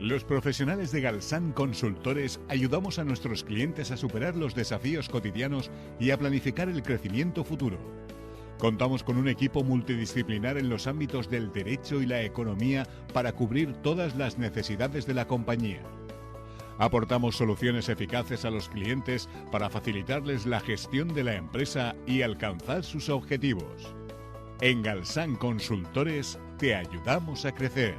Los profesionales de Galsan Consultores ayudamos a nuestros clientes a superar los desafíos cotidianos y a planificar el crecimiento futuro. Contamos con un equipo multidisciplinar en los ámbitos del derecho y la economía para cubrir todas las necesidades de la compañía. Aportamos soluciones eficaces a los clientes para facilitarles la gestión de la empresa y alcanzar sus objetivos. En Galsan Consultores te ayudamos a crecer.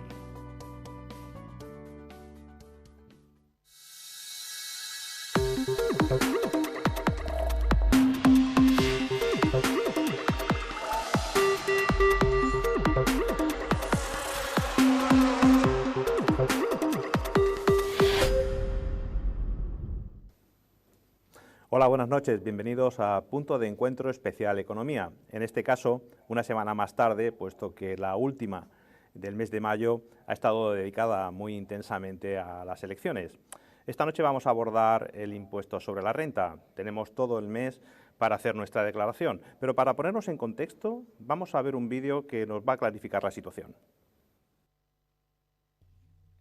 Hola, buenas noches. Bienvenidos a Punto de Encuentro Especial Economía. En este caso, una semana más tarde, puesto que la última del mes de mayo ha estado dedicada muy intensamente a las elecciones. Esta noche vamos a abordar el impuesto sobre la renta. Tenemos todo el mes para hacer nuestra declaración, pero para ponernos en contexto, vamos a ver un vídeo que nos va a clarificar la situación.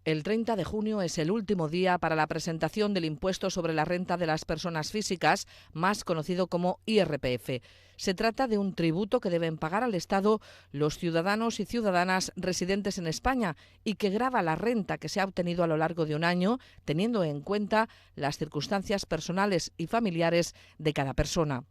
El 30 de junio es el último día para la presentación del impuesto sobre la renta de las personas físicas, más conocido como IRPF. Se trata de un tributo que deben pagar al Estado los ciudadanos y ciudadanas residentes en España y que grava la renta que se ha obtenido a lo largo de un año, teniendo en cuenta las circunstancias personales y familiares de cada persona.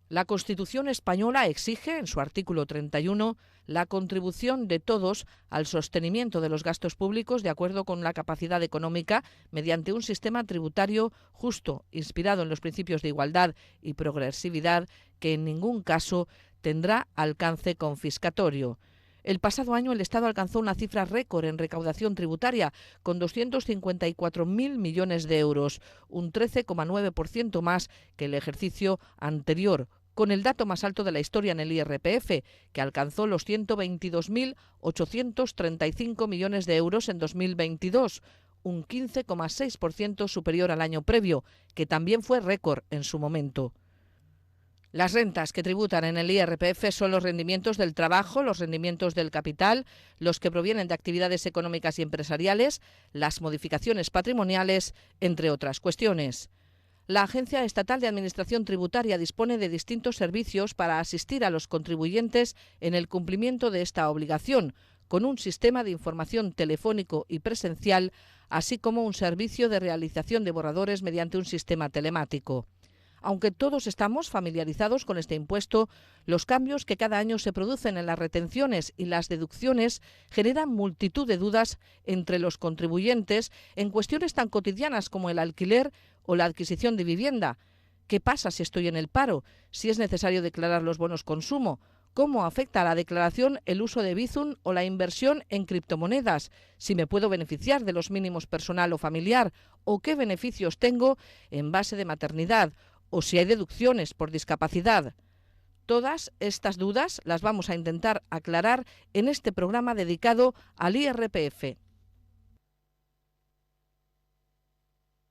La Constitución española exige, en su artículo 31, la contribución de todos al sostenimiento de los gastos públicos de acuerdo con la capacidad económica mediante un sistema tributario justo, inspirado en los principios de igualdad y progresividad, que en ningún caso tendrá alcance confiscatorio. El pasado año el Estado alcanzó una cifra récord en recaudación tributaria, con 254.000 millones de euros, un 13,9% más que el ejercicio anterior, con el dato más alto de la historia en el IRPF, que alcanzó los 122.835 millones de euros en 2022, un 15,6% superior al año previo, que también fue récord en su momento. Las rentas que tributan en el IRPF son los rendimientos del trabajo, los rendimientos del capital, los que provienen de actividades económicas y empresariales, las modificaciones patrimoniales, entre otras cuestiones. La Agencia Estatal de Administración Tributaria dispone de distintos servicios para asistir a los contribuyentes en el cumplimiento de esta obligación, con un sistema de información telefónico y presencial, así como un servicio de realización de borradores mediante un sistema telemático. Aunque todos estamos familiarizados con este impuesto, los cambios que cada año se producen en las retenciones y las deducciones generan multitud de dudas entre los contribuyentes en cuestiones tan cotidianas como el alquiler o la adquisición de vivienda. ¿Qué pasa si estoy en el paro? ¿Si es necesario declarar los bonos consumo? ¿Cómo afecta a la declaración el uso de Bizum o la inversión en criptomonedas? ¿Si me puedo beneficiar de los mínimos personal o familiar? ¿O qué beneficios tengo en base de maternidad? ¿O si hay deducciones por discapacidad? Todas estas dudas las vamos a intentar aclarar en este programa dedicado al IRPF.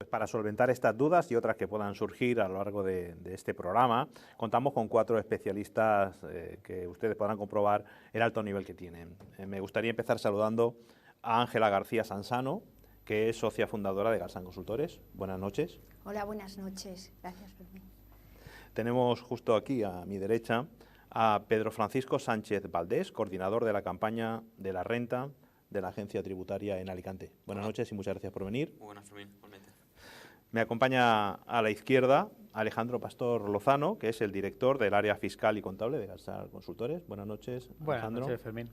Para solventar estas dudas y otras que puedan surgir a lo largo de este programa, contamos con 4 especialistas que ustedes podrán comprobar el alto nivel que tienen. Me gustaría empezar saludando a Ángela García Sansano, que es socia fundadora de Galsan Consultores. Buenas noches. Hola, buenas noches. Gracias por venir. Tenemos justo aquí a mi derecha a Pedro Francisco Sánchez Valdés, coordinador de la campaña de la renta de la Agencia Tributaria en Alicante. Buenas noches y muchas gracias por venir. Muy buenas, Fermín, igualmente. Me acompaña a la izquierda Alejandro Pastor Lozano, que es el director del área fiscal y contable de Galsan Consultores. Buenas noches, Alejandro. Buenas noches, Fermín.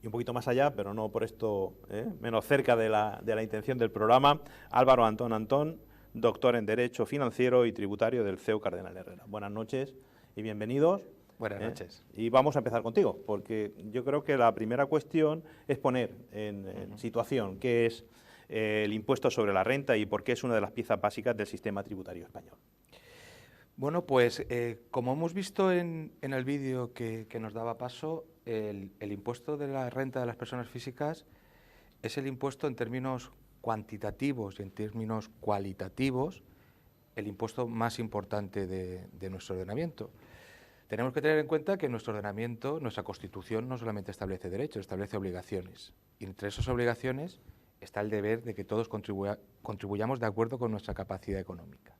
Y un poquito más allá, pero no por esto menos cerca de la intención del programa, Álvaro Antón, doctor en Derecho Financiero y Tributario del CEU Cardenal Herrera. Buenas noches y bienvenidos. Buenas noches. Y vamos a empezar contigo, porque yo creo que la primera cuestión es poner en situación qué es el impuesto sobre la renta y por qué es una de las piezas básicas del sistema tributario español. Bueno, pues como hemos visto en el vídeo que nos daba paso, el impuesto de la renta de las personas físicas es el impuesto en términos cuantitativos y en términos cualitativos, el impuesto más importante de nuestro ordenamiento. Tenemos que tener en cuenta que nuestro ordenamiento, nuestra Constitución, no solamente establece derechos, establece obligaciones. Y entre esas obligaciones está el deber de que todos contribuyamos de acuerdo con nuestra capacidad económica.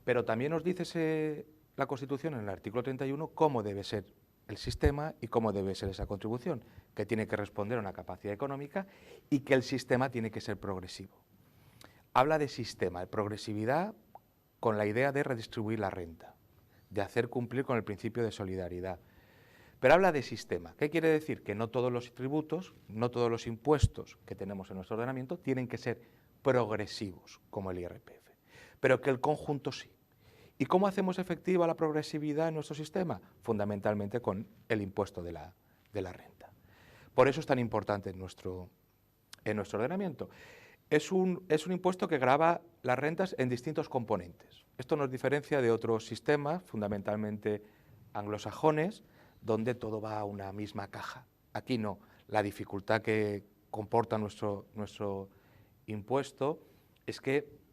Pero también nos dice la Constitución en el artículo 31 cómo debe ser el sistema y cómo debe ser esa contribución, que tiene que responder a una capacidad económica y que el sistema tiene que ser progresivo. Habla de sistema, de progresividad, con la idea de redistribuir la renta, de hacer cumplir con el principio de solidaridad. Pero habla de sistema. ¿Qué quiere decir? Que no todos los tributos, no todos los impuestos que tenemos en nuestro ordenamiento tienen que ser progresivos, como el IRPF, pero que el conjunto sí. ¿Y cómo hacemos efectiva la progresividad en nuestro sistema? Fundamentalmente con el impuesto de la renta. Por eso es tan importante en nuestro ordenamiento. Es un impuesto que grava las rentas en distintos componentes. Esto nos diferencia de otros sistemas, fundamentalmente anglosajones, donde todo va a una misma caja. Aquí no. La dificultad que comporta nuestro impuesto es que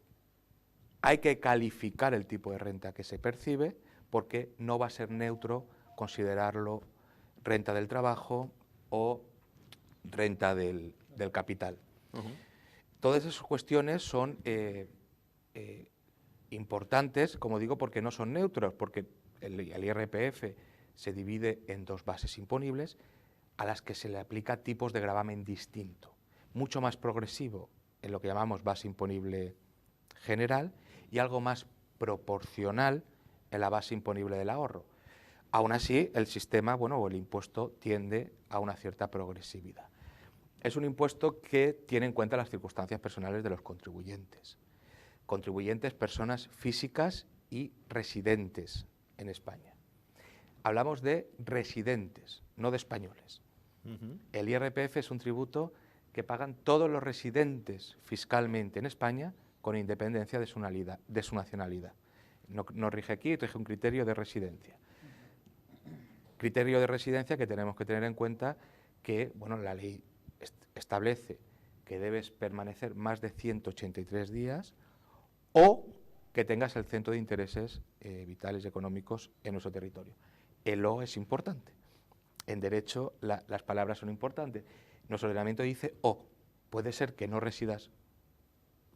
hay que calificar el tipo de renta que se percibe, porque no va a ser neutro considerarlo renta del trabajo o renta del capital. Todas esas cuestiones son importantes, como digo, porque no son neutros, porque el IRPF se divide en dos bases imponibles a las que se le aplica tipos de gravamen distinto, mucho más progresivo en lo que llamamos base imponible general y algo más proporcional en la base imponible del ahorro. Aún así, el sistema, o el impuesto tiende a una cierta progresividad. Es un impuesto que tiene en cuenta las circunstancias personales de los contribuyentes. Contribuyentes, personas físicas y residentes en España. Hablamos de residentes, no de españoles. El IRPF es un tributo que pagan todos los residentes fiscalmente en España con independencia de su nacionalidad. No rige aquí, rige un criterio de residencia. Criterio de residencia que tenemos que tener en cuenta que la ley establece que debes permanecer más de 183 días o que tengas el centro de intereses vitales y económicos en nuestro territorio. El O es importante. En derecho las palabras son importantes. Nuestro ordenamiento dice O. Puede ser que no residas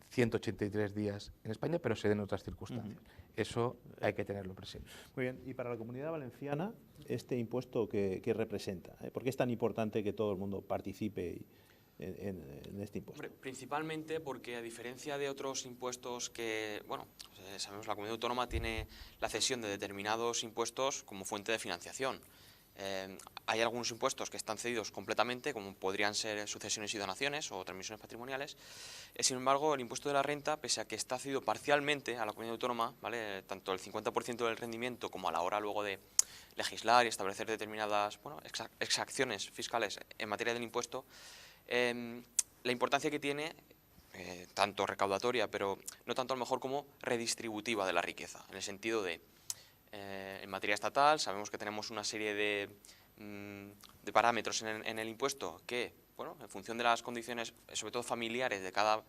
183 días en España, pero se den otras circunstancias. Eso hay que tenerlo presente. Muy bien. Y para la Comunidad Valenciana, ¿este impuesto qué representa? ¿Por qué es tan importante que todo el mundo participe en este impuesto? Hombre, principalmente porque, a diferencia de otros impuestos que, sabemos, la comunidad autónoma tiene la cesión de determinados impuestos como fuente de financiación. Hay algunos impuestos que están cedidos completamente, como podrían ser sucesiones y donaciones o transmisiones patrimoniales. Sin embargo, el impuesto de la renta, pese a que está cedido parcialmente a la comunidad autónoma, ¿vale?, tanto el 50% del rendimiento como a la hora luego de legislar y establecer determinadas exacciones fiscales en materia del impuesto, la importancia que tiene, tanto recaudatoria, pero no tanto a lo mejor como redistributiva de la riqueza, en el sentido de, en materia estatal, sabemos que tenemos una serie de parámetros en el impuesto que, en función de las condiciones, sobre todo familiares de cada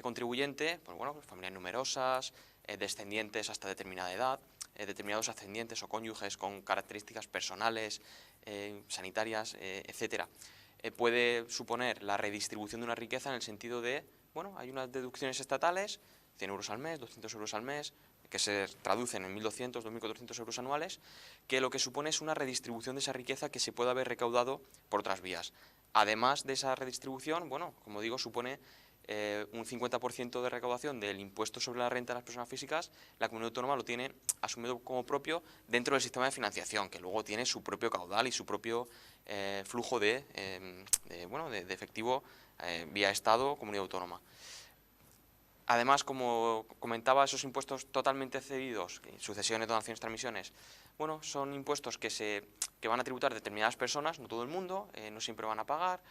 contribuyente, familias numerosas, descendientes hasta determinada edad, determinados ascendientes o cónyuges con características personales, sanitarias, etcétera, puede suponer la redistribución de una riqueza en el sentido de, hay unas deducciones estatales, 100 euros al mes, 200 euros al mes, que se traducen en 1.200, 2.400 euros anuales, que lo que supone es una redistribución de esa riqueza que se puede haber recaudado por otras vías. Además de esa redistribución, como digo, supone un 50% de recaudación del impuesto sobre la renta de las personas físicas. La comunidad autónoma lo tiene asumido como propio dentro del sistema de financiación, que luego tiene su propio caudal y su propio flujo de efectivo vía Estado, comunidad autónoma. Además, como comentaba, esos impuestos totalmente cedidos, sucesiones, donaciones, transmisiones, son impuestos que van a tributar determinadas personas, no todo el mundo, no siempre van a pagar,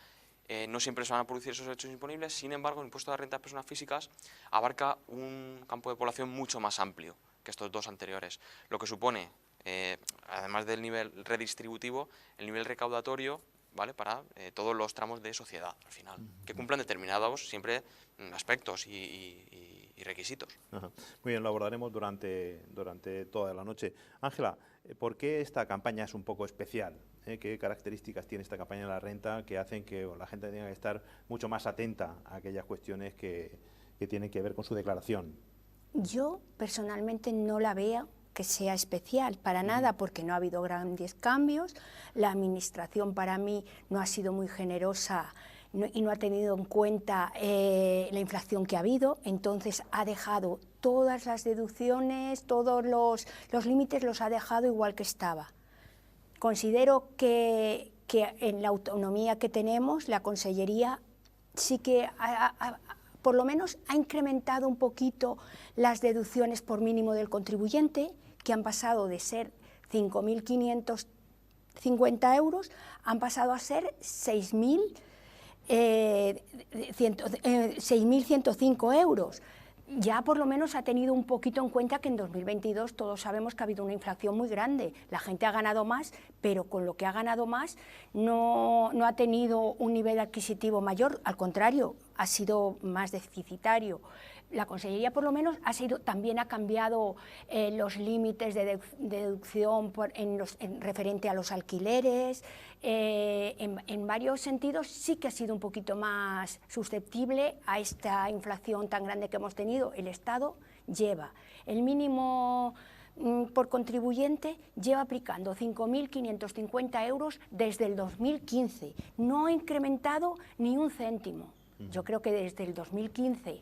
no siempre se van a producir esos hechos imponibles. Sin embargo, el impuesto de renta de personas físicas abarca un campo de población mucho más amplio que estos dos anteriores, lo que supone, además del nivel redistributivo, el nivel recaudatorio, ¿vale?, para todos los tramos de sociedad, al final, que cumplan determinados siempre aspectos y y requisitos. Ajá. Muy bien, lo abordaremos durante toda la noche. Ángela, ¿por qué esta campaña es un poco especial? ¿Qué características tiene esta campaña de la renta que hacen que la gente tenga que estar mucho más atenta a aquellas cuestiones que tienen que ver con su declaración? Yo personalmente no la veo que sea especial, para nada, porque no ha habido grandes cambios. La administración para mí no ha sido muy generosa y no ha tenido en cuenta la inflación que ha habido, entonces ha dejado todas las deducciones, todos los límites los ha dejado igual que estaba. Considero que en la autonomía que tenemos, la Consellería sí que por lo menos ha incrementado un poquito las deducciones por mínimo del contribuyente, que han pasado de ser 5.550 euros, han pasado a ser 6.105 euros. Ya por lo menos ha tenido un poquito en cuenta que en 2022 todos sabemos que ha habido una inflación muy grande. La gente ha ganado más, pero con lo que ha ganado más no ha tenido un nivel adquisitivo mayor, al contrario, ha sido más deficitario. La Consellería por lo menos también ha cambiado los límites de deducción referente a los alquileres. En varios sentidos sí que ha sido un poquito más susceptible a esta inflación tan grande que hemos tenido. El Estado lleva el mínimo por contribuyente, lleva aplicando 5.550 euros desde el 2015. No ha incrementado ni un céntimo. Yo creo que desde el 2015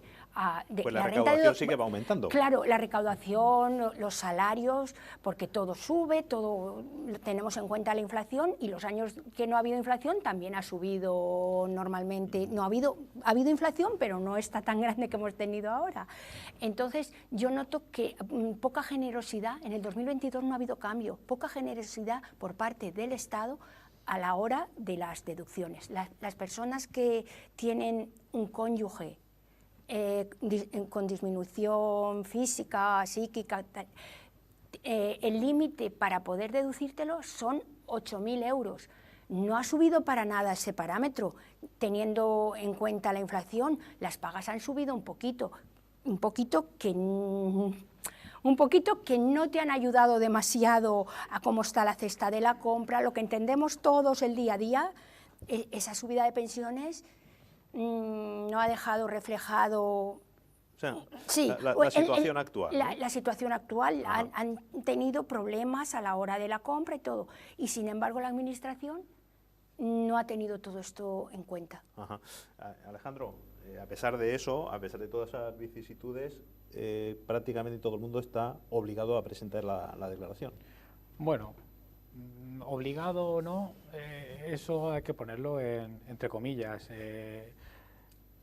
pues la recaudación sí que va aumentando. Claro, la recaudación, los salarios, porque todo sube, todo tenemos en cuenta la inflación, y los años que no ha habido inflación también ha subido normalmente. No ha habido inflación, pero no está tan grande que hemos tenido ahora. Entonces, yo noto que poca generosidad, en el 2022 no ha habido cambio, poca generosidad por parte del Estado a la hora de las deducciones. Las personas que tienen un cónyuge con disminución física, psíquica, el límite para poder deducírtelo son 8.000 euros. No ha subido para nada ese parámetro. Teniendo en cuenta la inflación, las pagas han subido un poquito que no te han ayudado demasiado a cómo está la cesta de la compra, lo que entendemos todos el día a día. Esa subida de pensiones no ha dejado reflejado. O sea, sí, la situación actual. La situación actual, han tenido problemas a la hora de la compra y todo, y sin embargo la Administración no ha tenido todo esto en cuenta. Ajá. Alejandro, a pesar de eso, a pesar de todas esas vicisitudes, prácticamente todo el mundo está obligado a presentar la declaración. Bueno, obligado o no, eso hay que ponerlo entre comillas.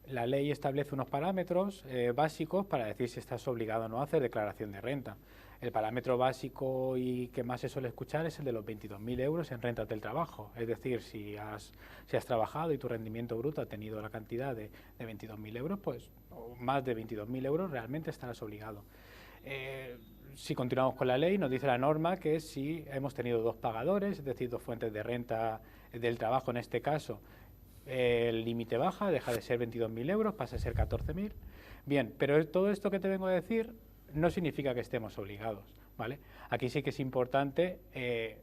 La ley establece unos parámetros básicos para decir si estás obligado o no a hacer declaración de renta. El parámetro básico y que más se suele escuchar es el de los 22.000 euros en rentas del trabajo. Es decir, si has trabajado y tu rendimiento bruto ha tenido la cantidad de 22.000 euros, pues o más de 22.000 euros realmente estarás obligado. Si continuamos con la ley, nos dice la norma que si hemos tenido dos pagadores, es decir, dos fuentes de renta del trabajo en este caso, el límite baja, deja de ser 22.000 euros, pasa a ser 14.000. Bien, pero todo esto que te vengo a decir no significa que estemos obligados, ¿vale? Aquí sí que es importante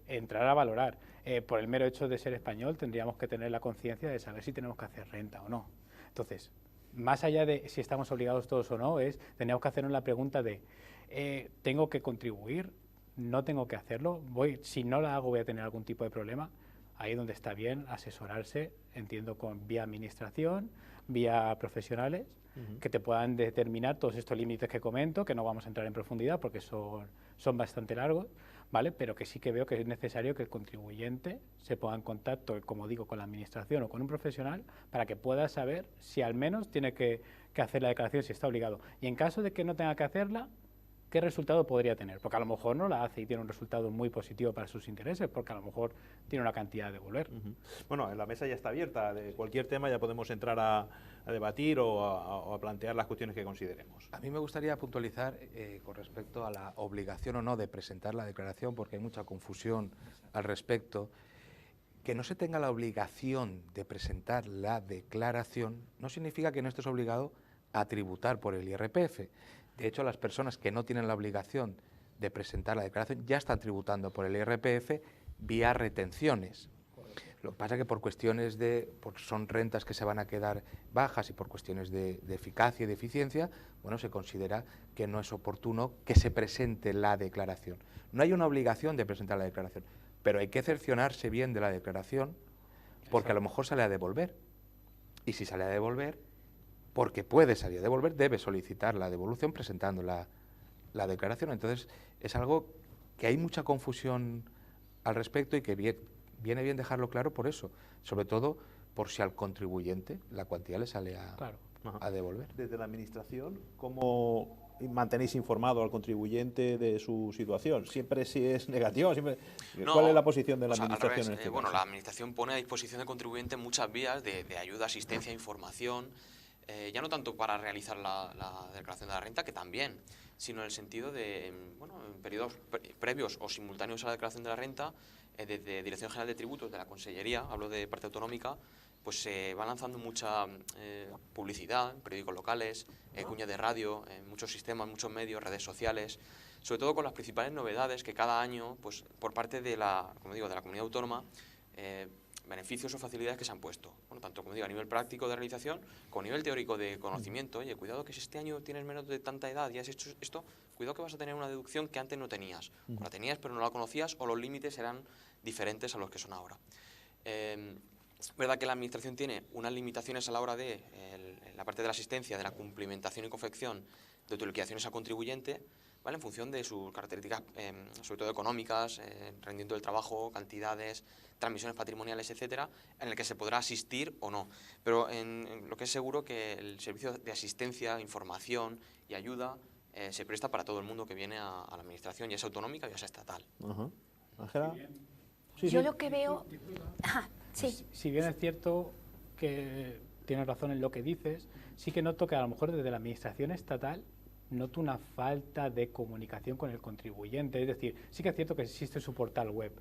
entrar a valorar. Por el mero hecho de ser español tendríamos que tener la conciencia de saber si tenemos que hacer renta o no. Entonces, más allá de si estamos obligados todos o no, tenemos que hacernos la pregunta de ¿tengo que contribuir? ¿No tengo que hacerlo? Si no la hago voy a tener algún tipo de problema. Ahí donde está bien asesorarse, entiendo, vía administración, vía profesionales, que te puedan determinar todos estos límites que comento, que no vamos a entrar en profundidad porque son bastante largos, ¿vale? Pero que sí que veo que es necesario que el contribuyente se ponga en contacto, como digo, con la administración o con un profesional para que pueda saber si al menos tiene que hacer la declaración, si está obligado. Y en caso de que no tenga que hacerla, ¿qué resultado podría tener? Porque a lo mejor no la hace y tiene un resultado muy positivo para sus intereses, porque a lo mejor tiene una cantidad de devolver. Bueno, la mesa ya está abierta. De cualquier tema ya podemos entrar a debatir o a plantear las cuestiones que consideremos. A mí me gustaría puntualizar con respecto a la obligación o no de presentar la declaración, porque hay mucha confusión al respecto. Que no se tenga la obligación de presentar la declaración no significa que no estés obligado a tributar por el IRPF. De hecho, las personas que no tienen la obligación de presentar la declaración ya están tributando por el IRPF vía retenciones. Lo que pasa es que por cuestiones porque son rentas que se van a quedar bajas y por cuestiones de eficacia y de eficiencia, bueno, se considera que no es oportuno que se presente la declaración. No hay una obligación de presentar la declaración, pero hay que cerciorarse bien de la declaración porque a lo mejor sale a devolver. Y si sale a devolver, porque puede salir a devolver, debe solicitar la devolución presentando la declaración. Entonces, es algo que hay mucha confusión al respecto y que viene bien dejarlo claro por eso, sobre todo por si al contribuyente la cuantía le sale a devolver. Desde la Administración, ¿cómo mantenéis informado al contribuyente de su situación? ¿Siempre si es negativo? ¿Cuál es la posición de la Administración en este caso? La Administración pone a disposición del contribuyente muchas vías de ayuda, asistencia, información, ya no tanto para realizar la declaración de la renta, que también, sino en el sentido de, en periodos previos o simultáneos a la declaración de la renta, desde Dirección General de Tributos, de la Consellería, hablo de parte autonómica, pues se va lanzando mucha publicidad en periódicos locales, cuñas de radio, muchos sistemas, muchos medios, redes sociales, sobre todo con las principales novedades que cada año, pues por parte de la comunidad autónoma, beneficios o facilidades que se han puesto. Bueno, tanto como digo, a nivel práctico de realización, como a nivel teórico de conocimiento. Oye, cuidado que si este año tienes menos de tanta edad y has hecho esto, cuidado que vas a tener una deducción que antes no tenías. O la tenías pero no la conocías, o los límites eran diferentes a los que son ahora. Es verdad que la Administración tiene unas limitaciones a la hora de la parte de la asistencia, de la cumplimentación y confección de autoliquidaciones al contribuyente, ¿vale? En función de sus características, sobre todo económicas, rendimiento del trabajo, cantidades, transmisiones patrimoniales, etcétera, en el que se podrá asistir o no. Pero en lo que es seguro que el servicio de asistencia, información y ayuda se presta para todo el mundo que viene a la Administración, ya sea autonómica, ya sea estatal. Ángela. Yo lo que veo... Sí. Si bien es cierto que tienes razón en lo que dices, sí que noto que a lo mejor desde la Administración estatal noto una falta de comunicación con el contribuyente. Es decir, sí que es cierto que existe su portal web,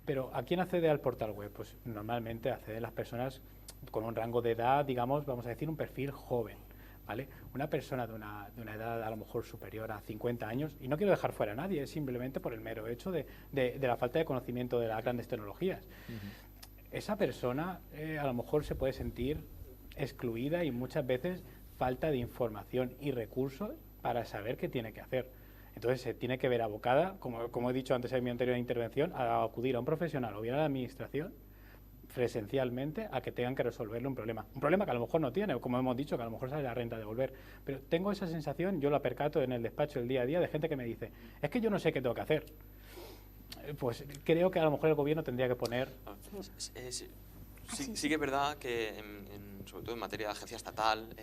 pero ¿a quién accede al portal web? Pues normalmente acceden las personas con un rango de edad, digamos, vamos a decir, un perfil joven, ¿vale? Una persona de una edad a lo mejor superior a 50 años, y no quiero dejar fuera a nadie, es simplemente por el mero hecho de la falta de conocimiento de las grandes tecnologías. Esa persona a lo mejor se puede sentir excluida y muchas veces falta de información y recursos para saber qué tiene que hacer. Entonces se tiene que ver abocada, como he dicho antes en mi anterior intervención, a acudir a un profesional o bien a la Administración presencialmente a que tengan que resolverle un problema. Un problema que a lo mejor no tiene, o como hemos dicho, que a lo mejor sale la renta a devolver. Pero tengo esa sensación, yo la percato en el despacho el día a día, de gente que me dice, es que yo no sé qué tengo que hacer. Pues creo que a lo mejor el Gobierno tendría que poner... Sí que es verdad que, sobre todo en materia de agencia estatal,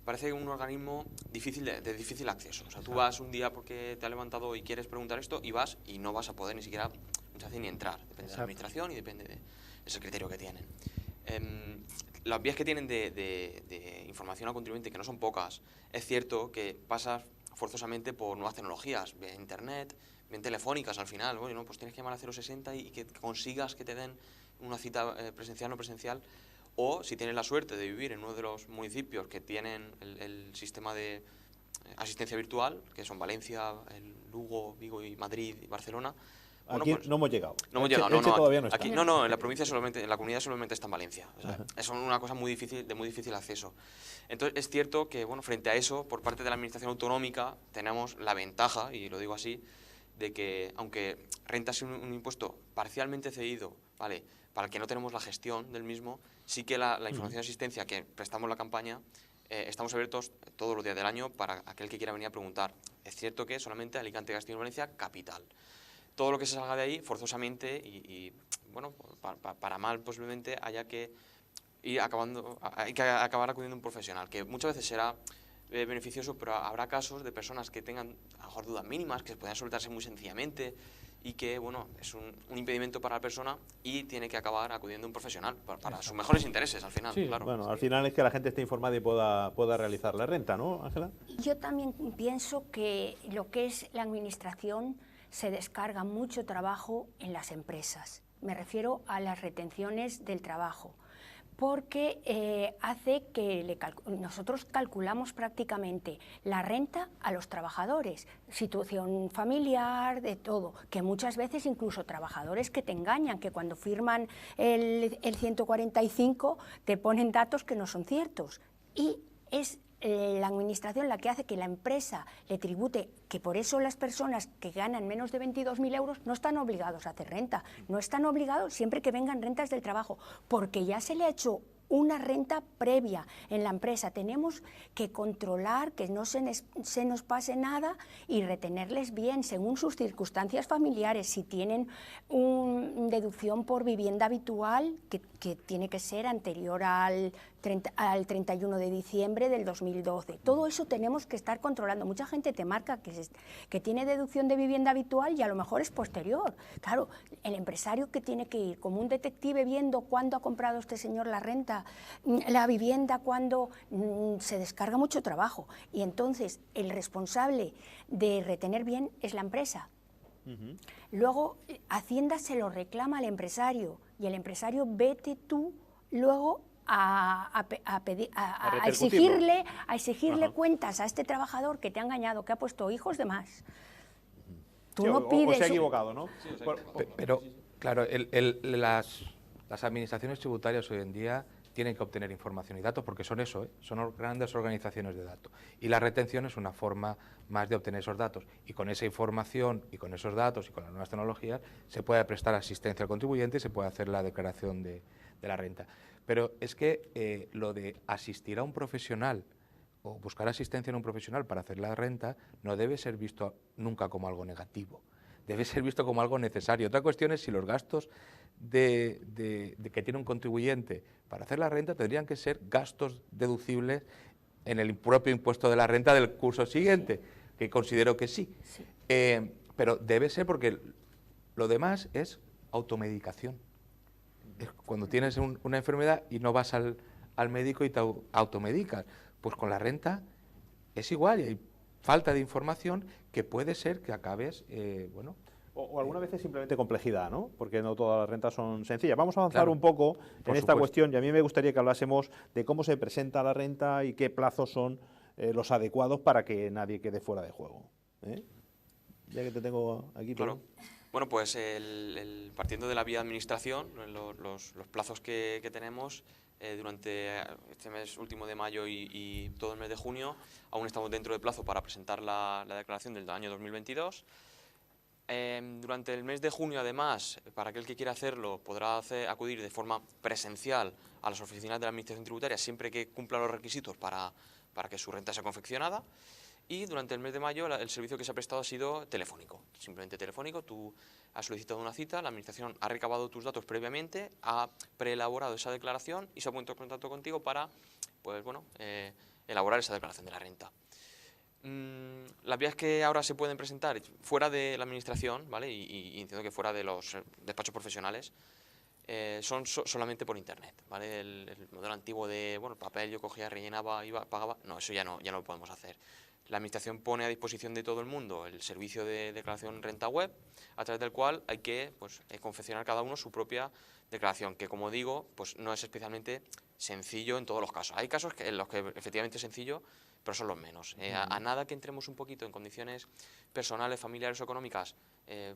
parece un organismo de difícil acceso. O sea, tú vas un día porque te has levantado y quieres preguntar esto y vas y no vas a poder ni siquiera muchas veces ni entrar. Depende de la Administración y depende de ese criterio que tienen. Las vías que tienen de información al contribuyente, que no son pocas, es cierto que pasas forzosamente por nuevas tecnologías, vía Internet, bien telefónicas al final. Bueno, pues tienes que llamar a 060 y que consigas que te den una cita presencial o no presencial, o si tienes la suerte de vivir en uno de los municipios que tienen el sistema de asistencia virtual, que son Valencia, Lugo, Vigo y Madrid y Barcelona. Aquí pues, no hemos llegado. No hemos llegado, todavía no está. Aquí, no, en la provincia solamente, en la comunidad solamente está en Valencia. O sea, es una cosa muy difícil, de muy difícil acceso. Entonces es cierto que, bueno, frente a eso, por parte de la Administración autonómica, tenemos la ventaja, y lo digo así, de que aunque renta es un impuesto parcialmente cedido, ¿vale?, para el que no tenemos la gestión del mismo, sí que la información de asistencia que prestamos la campaña, estamos abiertos todos los días del año para aquel que quiera venir a preguntar. Es cierto que solamente Alicante, Castilla y Valencia, capital. Todo lo que se salga de ahí, forzosamente, y bueno, para mal posiblemente, hay que acabar acudiendo a un profesional, que muchas veces será beneficioso, pero habrá casos de personas que tengan a lo mejor dudas mínimas, que puedan soltarse muy sencillamente, y que, bueno, es un impedimento para la persona y tiene que acabar acudiendo a un profesional para sus mejores intereses al final. Sí, claro. Bueno, al final es que la gente esté informada y pueda realizar la renta, ¿no, Ángela? Yo también pienso que lo que es la Administración se descarga mucho trabajo en las empresas. Me refiero a las retenciones del trabajo. porque hace que nosotros calculamos prácticamente la renta a los trabajadores, situación familiar, de todo, que muchas veces incluso trabajadores que te engañan, que cuando firman el 145 te ponen datos que no son ciertos, y es la administración la que hace que la empresa le tribute, que por eso las personas que ganan menos de 22.000 euros no están obligados a hacer renta, no están obligados siempre que vengan rentas del trabajo, porque ya se le ha hecho una renta previa en la empresa. Tenemos que controlar que no se nos pase nada y retenerles bien según sus circunstancias familiares. Si tienen una deducción por vivienda habitual, que tiene que ser anterior al 31 de diciembre del 2012. Todo eso tenemos que estar controlando. Mucha gente te marca que tiene deducción de vivienda habitual y a lo mejor es posterior. Claro, el empresario que tiene que ir como un detective viendo cuándo ha comprado este señor la renta, la vivienda, cuándo, se descarga mucho trabajo. Y entonces el responsable de retener bien es la empresa. Luego Hacienda se lo reclama al empresario y el empresario vete tú luego a exigirle cuentas a este trabajador que te ha engañado, que ha puesto hijos de más. Tú no pides... O se ha equivocado, ¿no? Sí, Pero, claro, las administraciones tributarias hoy en día tienen que obtener información y datos porque son eso, son grandes organizaciones de datos. Y la retención es una forma más de obtener esos datos. Y con esa información y con esos datos y con las nuevas tecnologías se puede prestar asistencia al contribuyente y se puede hacer la declaración de la renta. Pero es que lo de asistir a un profesional o buscar asistencia en un profesional para hacer la renta no debe ser visto nunca como algo negativo. Debe ser visto como algo necesario. Otra cuestión es si los gastos de que tiene un contribuyente para hacer la renta tendrían que ser gastos deducibles en el propio impuesto de la renta del curso siguiente, que considero que sí. Pero debe ser porque lo demás es automedicación. Es cuando tienes una enfermedad y no vas al médico y te automedicas, pues con la renta es igual y hay falta de información que puede ser que acabes, bueno... O alguna vez es simplemente complejidad, ¿no? Porque no todas las rentas son sencillas. Vamos a avanzar un poco en esta cuestión y a mí me gustaría que hablásemos de cómo se presenta la renta y qué plazos son los adecuados para que nadie quede fuera de juego. Ya que te tengo aquí. Claro. Bueno, pues partiendo de la vía de administración, los plazos que tenemos durante este mes último de mayo y todo el mes de junio, aún estamos dentro de plazo para presentar la declaración del año 2022. Durante el mes de junio, además, para aquel que quiera hacerlo, podrá acudir de forma presencial a las oficinas de la Administración Tributaria siempre que cumpla los requisitos para que su renta sea confeccionada. Y durante el mes de mayo el servicio que se ha prestado ha sido telefónico, simplemente telefónico. Tú has solicitado una cita, la Administración ha recabado tus datos previamente, ha preelaborado esa declaración y se ha puesto en contacto contigo para, pues bueno, elaborar esa declaración de la renta. Las vías que ahora se pueden presentar fuera de la administración, ¿vale? Y entiendo que fuera de los despachos profesionales, son solamente por internet, ¿vale? El modelo antiguo de, bueno, papel yo cogía, rellenaba, iba, pagaba, no, eso ya no lo podemos hacer. La administración pone a disposición de todo el mundo el servicio de declaración renta web, a través del cual hay que, pues, confeccionar cada uno su propia declaración, que como digo, pues no es especialmente sencillo en todos los casos. Hay casos en los que efectivamente es sencillo, pero son los menos. A nada que entremos un poquito en condiciones personales, familiares o económicas,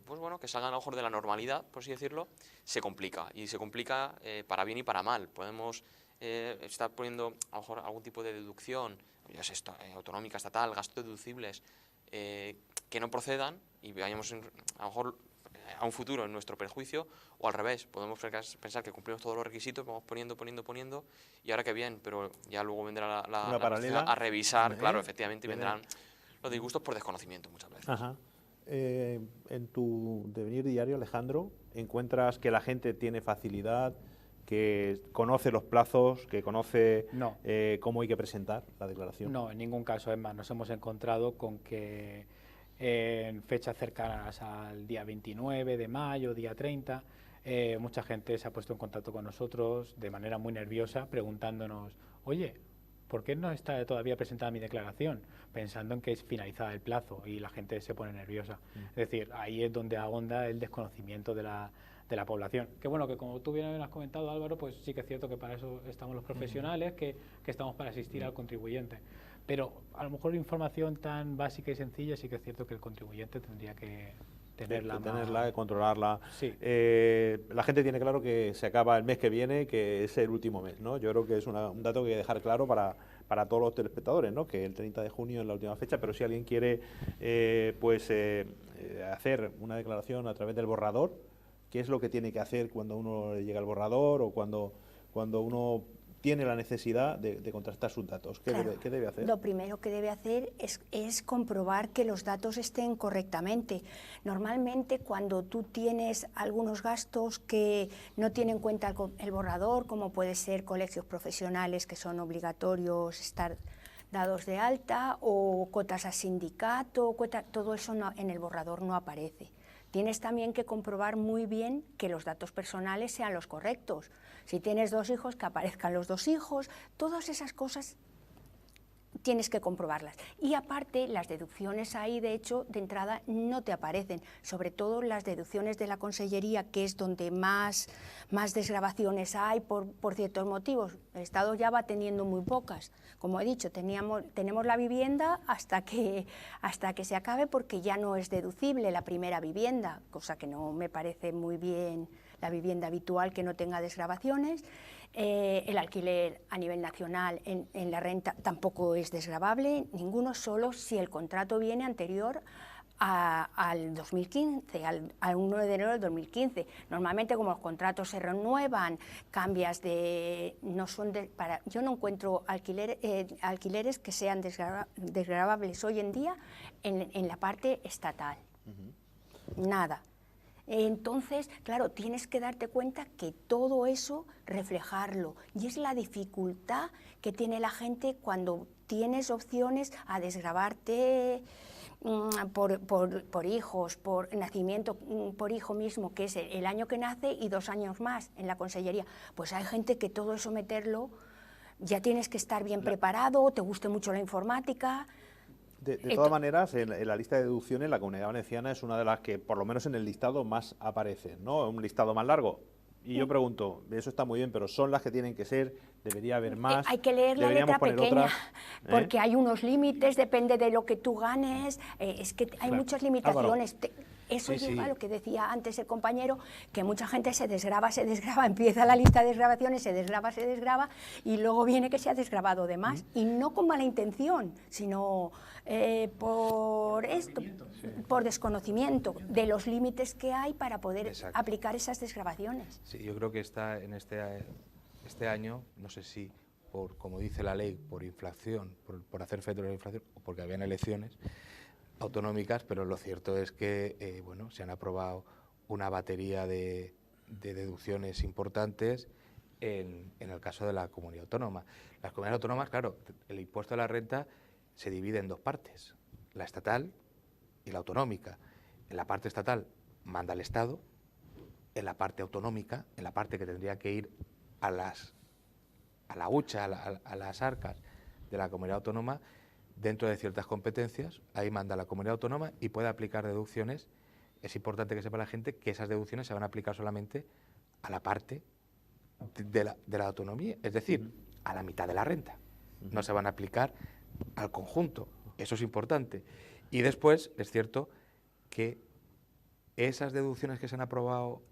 pues bueno, que salgan a lo mejor de la normalidad, por así decirlo, se complica. Y se complica para bien y para mal. Podemos estar poniendo a lo mejor algún tipo de deducción, ya sea autonómica, estatal, gastos deducibles, que no procedan y vayamos a lo mejor a un futuro en nuestro perjuicio, o al revés, podemos pensar que cumplimos todos los requisitos, vamos poniendo, y ahora que bien, pero ya luego vendrá la paralela a revisar, claro, efectivamente, y vendrán los disgustos por desconocimiento muchas veces. Ajá. En tu devenir diario, Alejandro, ¿encuentras que la gente tiene facilidad, que conoce los plazos, que conoce cómo hay que presentar la declaración? No, en ningún caso. Es más, nos hemos encontrado con que en fechas cercanas al día 29 de mayo, día 30, mucha gente se ha puesto en contacto con nosotros de manera muy nerviosa, preguntándonos, oye, ¿por qué no está todavía presentada mi declaración? Pensando en que es finalizada el plazo y la gente se pone nerviosa. Es decir, ahí es donde ahonda el desconocimiento de la de la población. Que bueno, que como tú bien has comentado, Álvaro, pues sí que es cierto que para eso estamos los profesionales, que estamos para asistir al contribuyente. Pero a lo mejor información tan básica y sencilla sí que es cierto que el contribuyente tendría que tenerla, que controlarla. Sí. La gente tiene claro que se acaba el mes que viene, que es el último mes, ¿no? Yo creo que es un dato que hay que dejar claro para todos los telespectadores, ¿no? Que el 30 de junio es la última fecha, pero si alguien quiere hacer una declaración a través del borrador, ¿qué es lo que tiene que hacer cuando uno le llega al borrador o cuando uno tiene la necesidad de contrastar sus datos? ¿Qué debe hacer? Lo primero que debe hacer es comprobar que los datos estén correctamente. Normalmente, cuando tú tienes algunos gastos que no tienen en cuenta el borrador, como puede ser colegios profesionales que son obligatorios estar dados de alta, o cuotas a sindicato, todo eso en el borrador no aparece. Tienes también que comprobar muy bien que los datos personales sean los correctos. Si tienes 2 hijos, que aparezcan los 2 hijos. Todas esas cosas tienes que comprobarlas. Y aparte, las deducciones ahí, de hecho, de entrada no te aparecen. Sobre todo las deducciones de la Consellería, que es donde más desgravaciones hay por ciertos motivos. El Estado ya va teniendo muy pocas. Como he dicho, tenemos la vivienda hasta que se acabe, porque ya no es deducible la primera vivienda, cosa que no me parece muy bien, la vivienda habitual que no tenga desgravaciones. El alquiler a nivel nacional en la renta tampoco es desgravable, ninguno, solo si el contrato viene anterior al 2015, al 1 de enero del 2015. Normalmente, como los contratos se renuevan, cambias de... yo no encuentro alquileres que sean desgravables hoy en día en la parte estatal. Nada. Entonces, claro, tienes que darte cuenta que todo eso, reflejarlo. Y es la dificultad que tiene la gente cuando tienes opciones a desgravarte por hijos, por nacimiento, por hijo mismo, que es el año que nace y 2 años más en la Consellería. Pues hay gente que todo eso meterlo, ya tienes que estar bien preparado, te guste mucho la informática. De todas maneras, en la lista de deducciones, la Comunidad Valenciana es una de las que, por lo menos en el listado, más aparece, ¿no? Un listado más largo. Y yo pregunto, eso está muy bien, pero ¿son las que tienen que ser? ¿Debería haber más? Hay que leer la letra pequeña, porque hay unos límites, depende de lo que tú ganes, es que hay muchas limitaciones. Eso lleva a lo que decía antes el compañero, que mucha gente se desgrava, empieza la lista de desgravaciones, se desgrava, y luego viene que se ha desgravado de más, y no con mala intención, sino por esto, por desconocimiento de los límites que hay para poder aplicar esas desgravaciones. Sí, yo creo que está en este año, no sé si como dice la ley, por inflación, por hacer efecto de la inflación, o porque habían elecciones autonómicas, pero lo cierto es que se han aprobado una batería de deducciones importantes en el caso de la comunidad autónoma. Las comunidades autónomas, claro, el impuesto a la renta se divide en 2 partes, la estatal y la autonómica. En la parte estatal manda el Estado, en la parte autonómica, en la parte que tendría que ir a la hucha, a las arcas de la comunidad autónoma, dentro de ciertas competencias, ahí manda la comunidad autónoma y puede aplicar deducciones. Es importante que sepa la gente que esas deducciones se van a aplicar solamente a la parte de la autonomía, es decir, a la mitad de la renta. No se van a aplicar al conjunto, eso es importante. Y después es cierto que esas deducciones que se han aprobado,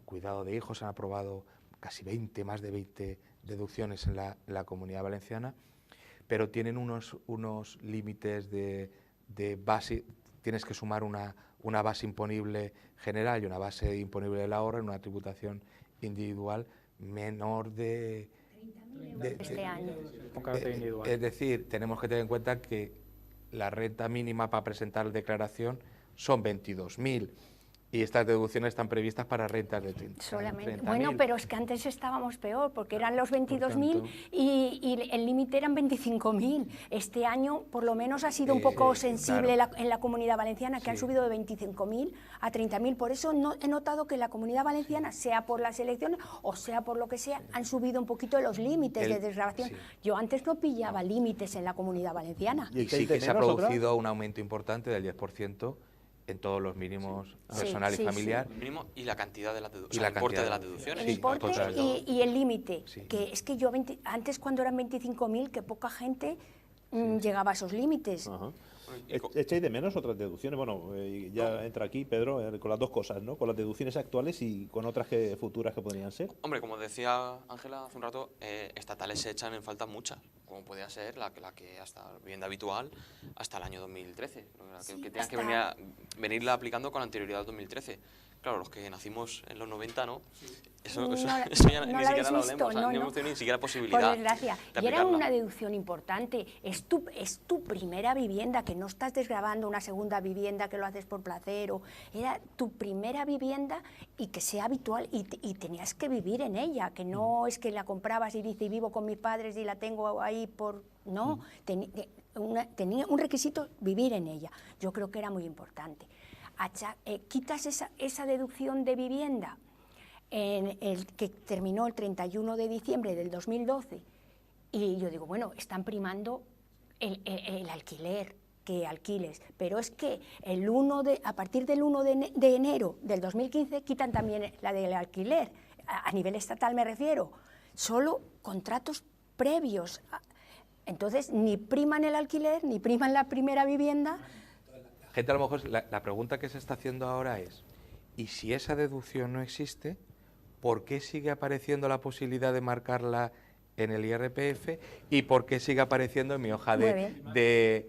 cuidado de hijos, se han aprobado casi más de 20 deducciones en la Comunidad Valenciana, pero tienen unos límites de base. Tienes que sumar una base imponible general y una base imponible del ahorro en una tributación individual menor de 30.000 este año. Es decir, tenemos que tener en cuenta que la renta mínima para presentar declaración son 22.000 y estas deducciones están previstas para rentas de 30. Solamente. Bueno, pero es que antes estábamos peor, porque eran los 22.000 y el límite eran 25.000. Este año, por lo menos, ha sido un poco sensible en la Comunidad Valenciana, que han subido de 25.000 a 30.000. Por eso he notado que la Comunidad Valenciana, sea por las elecciones o sea por lo que sea, han subido un poquito los límites de desgravación. Yo antes no pillaba límites en la Comunidad Valenciana. Y sí que se ha producido un aumento importante del 10% en todos los mínimos Sí, personal sí, y familiar. El mínimo y la cantidad de las deducciones, Y o sea, la el importe cantidad de las de- deducciones. El importe total. y el límite, Sí. que es que yo antes cuando eran 25.000, que poca gente llegaba a esos límites. Ajá. Y co- ¿Echáis de menos otras deducciones? Bueno, ya entra aquí Pedro con las dos cosas, ¿no? Con las deducciones actuales y con otras futuras que podrían ser. Hombre, como decía Ángela hace un rato, estatales se echan en falta muchas, como podía ser la que hasta la vivienda habitual hasta el año 2013, ¿no? Sí, que tengan que hasta- venirla aplicando con anterioridad al 2013. Claro, los que nacimos en los 90, ¿no? Eso, No eso, la- eso ya no ni la siquiera habéis lo visto, hablemos, o sea, no, ni no. hemos tenido ni siquiera Por posibilidad desgracia. de Y era aplicarla. una deducción importante. Es tu primera vivienda, que no estás desgrabando una segunda vivienda que lo haces por placer. Era tu primera vivienda y que sea habitual y tenías que vivir en ella, que no es que la comprabas y dices, vivo con mis padres y la tengo ahí por... No, tenía un requisito vivir en ella. Yo creo que era muy importante. Quitas esa deducción de vivienda en el que terminó el 31 de diciembre del 2012 y yo digo, bueno, están primando el alquiler, que alquiles, pero es que a partir del 1 de enero del 2015 quitan también la del alquiler, a nivel estatal me refiero, solo contratos previos. Entonces, ni priman el alquiler, ni priman la primera vivienda. La gente a lo mejor, la pregunta que se está haciendo ahora es, ¿y si esa deducción no existe, por qué sigue apareciendo la posibilidad de marcarla en el IRPF y por qué sigue apareciendo en mi hoja de De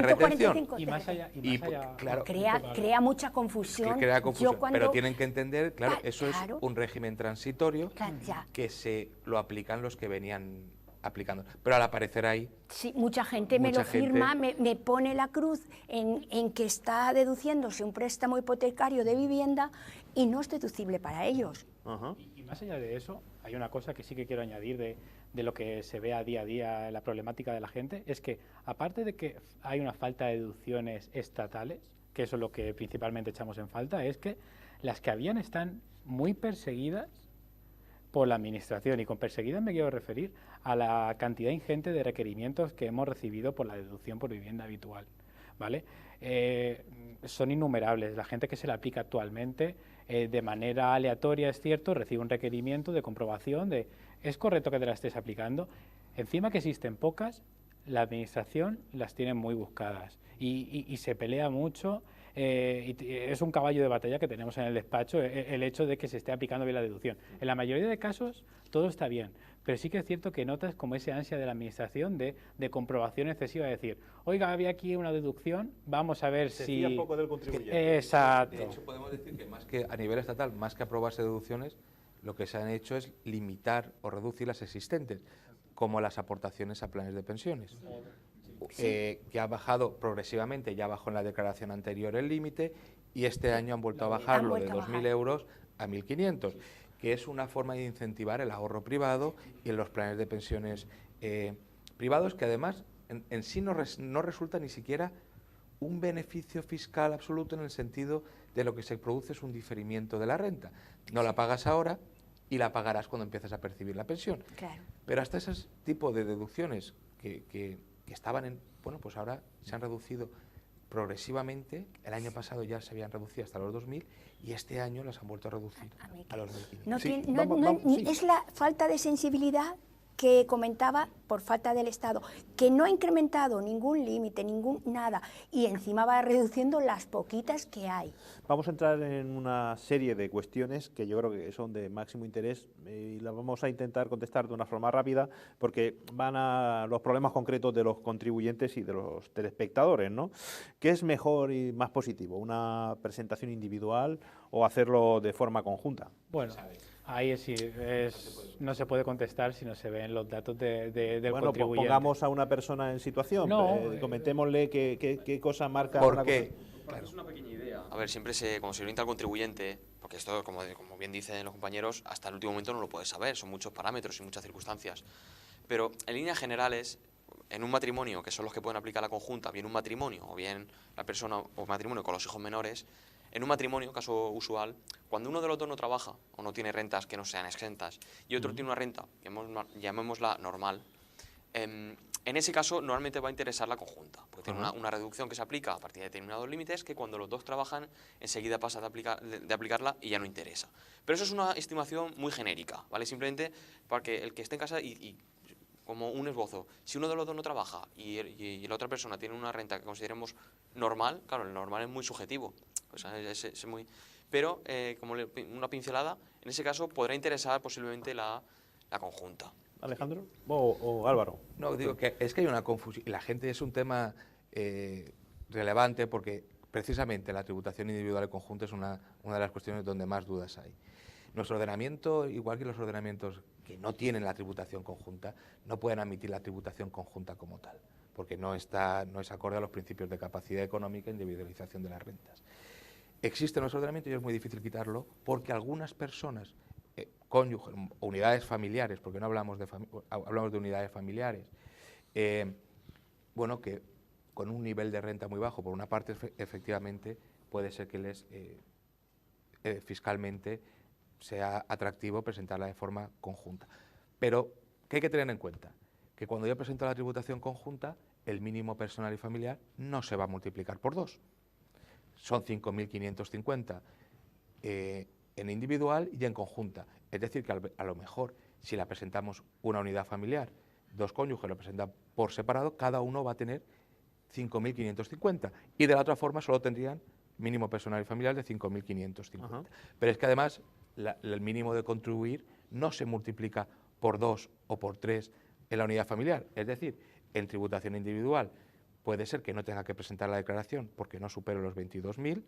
retención? 145. Y más allá, Y, claro, Crea mucha confusión. crea confusión, Yo cuando- pero tienen que entender, claro, eso Claro. es un régimen transitorio Claro, ya. que se lo aplican los que venían aplicando. Pero al aparecer ahí, Sí, mucha gente me Mucha lo firma, gente- me pone la cruz en que está deduciéndose un préstamo hipotecario de vivienda y no es deducible para ellos. Ajá. Y más allá de eso, hay una cosa que sí que quiero añadir de lo que se ve a día en la problemática de la gente, es que aparte de que hay una falta de deducciones estatales, que eso es lo que principalmente echamos en falta, es que las que habían están muy perseguidas por la Administración, y con perseguidas me quiero referir a la cantidad ingente de requerimientos que hemos recibido por la deducción por vivienda habitual, ¿vale? Son innumerables. La gente que se la aplica actualmente, de manera aleatoria, es cierto, recibe un requerimiento de comprobación de ¿es correcto que te la estés aplicando? Encima que existen pocas, la Administración las tiene muy buscadas y se pelea mucho. Es un caballo de batalla que tenemos en el despacho el hecho de que se esté aplicando bien la deducción. En la mayoría de casos todo está bien, pero sí que es cierto que notas como ese ansia de la Administración de comprobación excesiva, de decir, oiga, había aquí una deducción, vamos a ver Se si... fía un poco del contribuyente. Exacto. de hecho podemos decir que más que a nivel estatal, más que aprobarse deducciones, lo que se han hecho es limitar o reducir las existentes, como las aportaciones a planes de pensiones. Que ha bajado progresivamente, ya bajó en la declaración anterior el límite y este año han vuelto a bajarlo de vuelto a 2.000 bajar. euros a 1.500, que es una forma de incentivar el ahorro privado y en los planes de pensiones privados, que además en sí no resulta ni siquiera un beneficio fiscal absoluto, en el sentido de lo que se produce es un diferimiento de la renta. No la pagas ahora y la pagarás cuando empieces a percibir la pensión. Claro. Pero hasta ese tipo de deducciones que estaban bueno, pues ahora se han reducido progresivamente. El año pasado ya se habían reducido hasta los 2.000 y este año las han vuelto a reducir a los 1.500. No Sí, tiene- no- vamos, no- vamos, ni- sí. Es la falta de sensibilidad que comentaba por falta del Estado, que no ha incrementado ningún límite, nada, y encima va reduciendo las poquitas que hay. Vamos a entrar en una serie de cuestiones que yo creo que son de máximo interés y las vamos a intentar contestar de una forma rápida porque van a los problemas concretos de los contribuyentes y de los telespectadores, ¿no? ¿Qué es mejor y más positivo? ¿Una presentación individual o hacerlo de forma conjunta? Bueno, ahí sí, no se puede contestar si no se ven los datos del Bueno, pues contribuyente. pongamos a una persona en situación, No, comentémosle qué cosa marca. ¿Por una qué? cosa. Es una pequeña idea. A ver, siempre cuando se orienta al contribuyente, porque esto, como bien dicen los compañeros, hasta el último momento no lo puedes saber, son muchos parámetros y muchas circunstancias. Pero en líneas generales, en un matrimonio, que son los que pueden aplicar la conjunta, bien un matrimonio o bien la persona o matrimonio con los hijos menores, en un matrimonio, caso usual, cuando uno de los dos no trabaja o no tiene rentas que no sean exentas y otro tiene una renta, llamémosla normal, En ese caso, normalmente va a interesar la conjunta, porque tiene una reducción que se aplica a partir de determinados límites que cuando los dos trabajan, enseguida pasa de aplicarla y ya no interesa. Pero eso es una estimación muy genérica, ¿vale? Simplemente para que el que esté en casa y como un esbozo, si uno de los dos no trabaja y la otra persona tiene una renta que consideremos normal, claro, el normal es muy subjetivo, o sea, es muy... Pero, como una pincelada, en ese caso podrá interesar posiblemente la conjunta. Alejandro o Álvaro. No, digo que es que hay una confusión. La gente es un tema relevante porque precisamente la tributación individual y conjunta es una de las cuestiones donde más dudas hay. Nuestro ordenamiento, igual que los ordenamientos que no tienen la tributación conjunta, no pueden admitir la tributación conjunta como tal, porque no es acorde a los principios de capacidad económica e individualización de las rentas. Existe nuestro ordenamiento y es muy difícil quitarlo porque algunas personas, cónyuges o unidades familiares, porque no hablamos de unidades familiares, bueno, que con un nivel de renta muy bajo, por una parte, efectivamente, puede ser que les fiscalmente sea atractivo presentarla de forma conjunta. Pero, ¿qué hay que tener en cuenta? Que cuando yo presento la tributación conjunta, el mínimo personal y familiar no se va a multiplicar por 2. Son 5.550 en individual y en conjunta. Es decir, que a lo mejor, si la presentamos una unidad familiar, dos cónyuges lo presentan por separado, cada uno va a tener 5.550. Y de la otra forma solo tendrían mínimo personal y familiar de 5.550. Pero es que además el mínimo de contribuir no se multiplica por 2 o por 3 en la unidad familiar. Es decir, en tributación individual puede ser que no tenga que presentar la declaración porque no supere los 22.000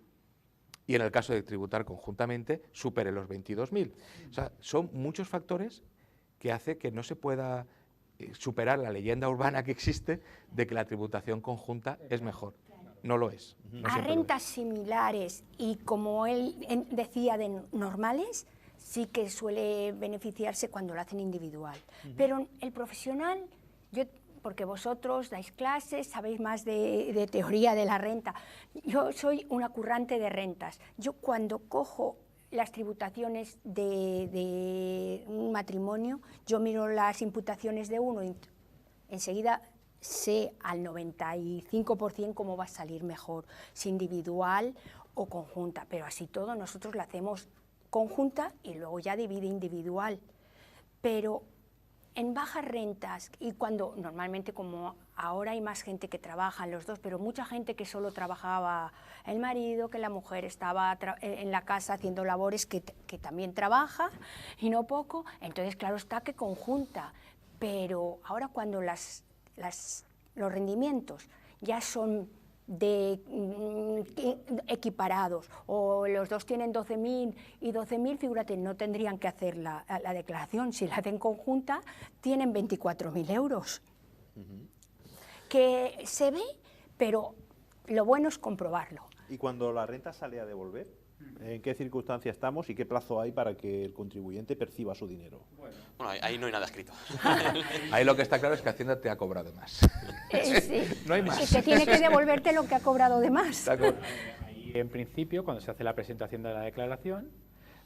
y en el caso de tributar conjuntamente supere los 22.000. O sea, son muchos factores que hace que no se pueda superar la leyenda urbana que existe de que la tributación conjunta es mejor. No lo es. No a rentas similares y, como él decía, de normales, sí que suele beneficiarse cuando lo hacen individual. Pero el profesional, porque vosotros dais clases, sabéis más de teoría de la renta. Yo soy una currante de rentas. Yo cuando cojo las tributaciones de un matrimonio, yo miro las imputaciones de uno y enseguida sé al 95% cómo va a salir mejor, si individual o conjunta, pero así todo nosotros lo hacemos conjunta y luego ya divide individual. Pero en bajas rentas, y cuando normalmente, como ahora hay más gente que trabaja en los dos, pero mucha gente que solo trabajaba el marido, que la mujer estaba en la casa haciendo labores que también trabaja y no poco, entonces claro está que conjunta. Pero ahora cuando los rendimientos ya son equiparados, o los dos tienen 12.000 y 12.000, figúrate, no tendrían que hacer la declaración. Si la hacen conjunta, tienen 24.000 euros. Que se ve, pero lo bueno es comprobarlo. ¿Y cuando la renta sale a devolver? ¿En qué circunstancias estamos y qué plazo hay para que el contribuyente perciba su dinero? Bueno, ahí no hay nada escrito. Ahí lo que está claro es que Hacienda te ha cobrado más. Sí. No hay más. Y que tiene que devolverte lo que ha cobrado de más. Ahí, en principio, cuando se hace la presentación de la declaración,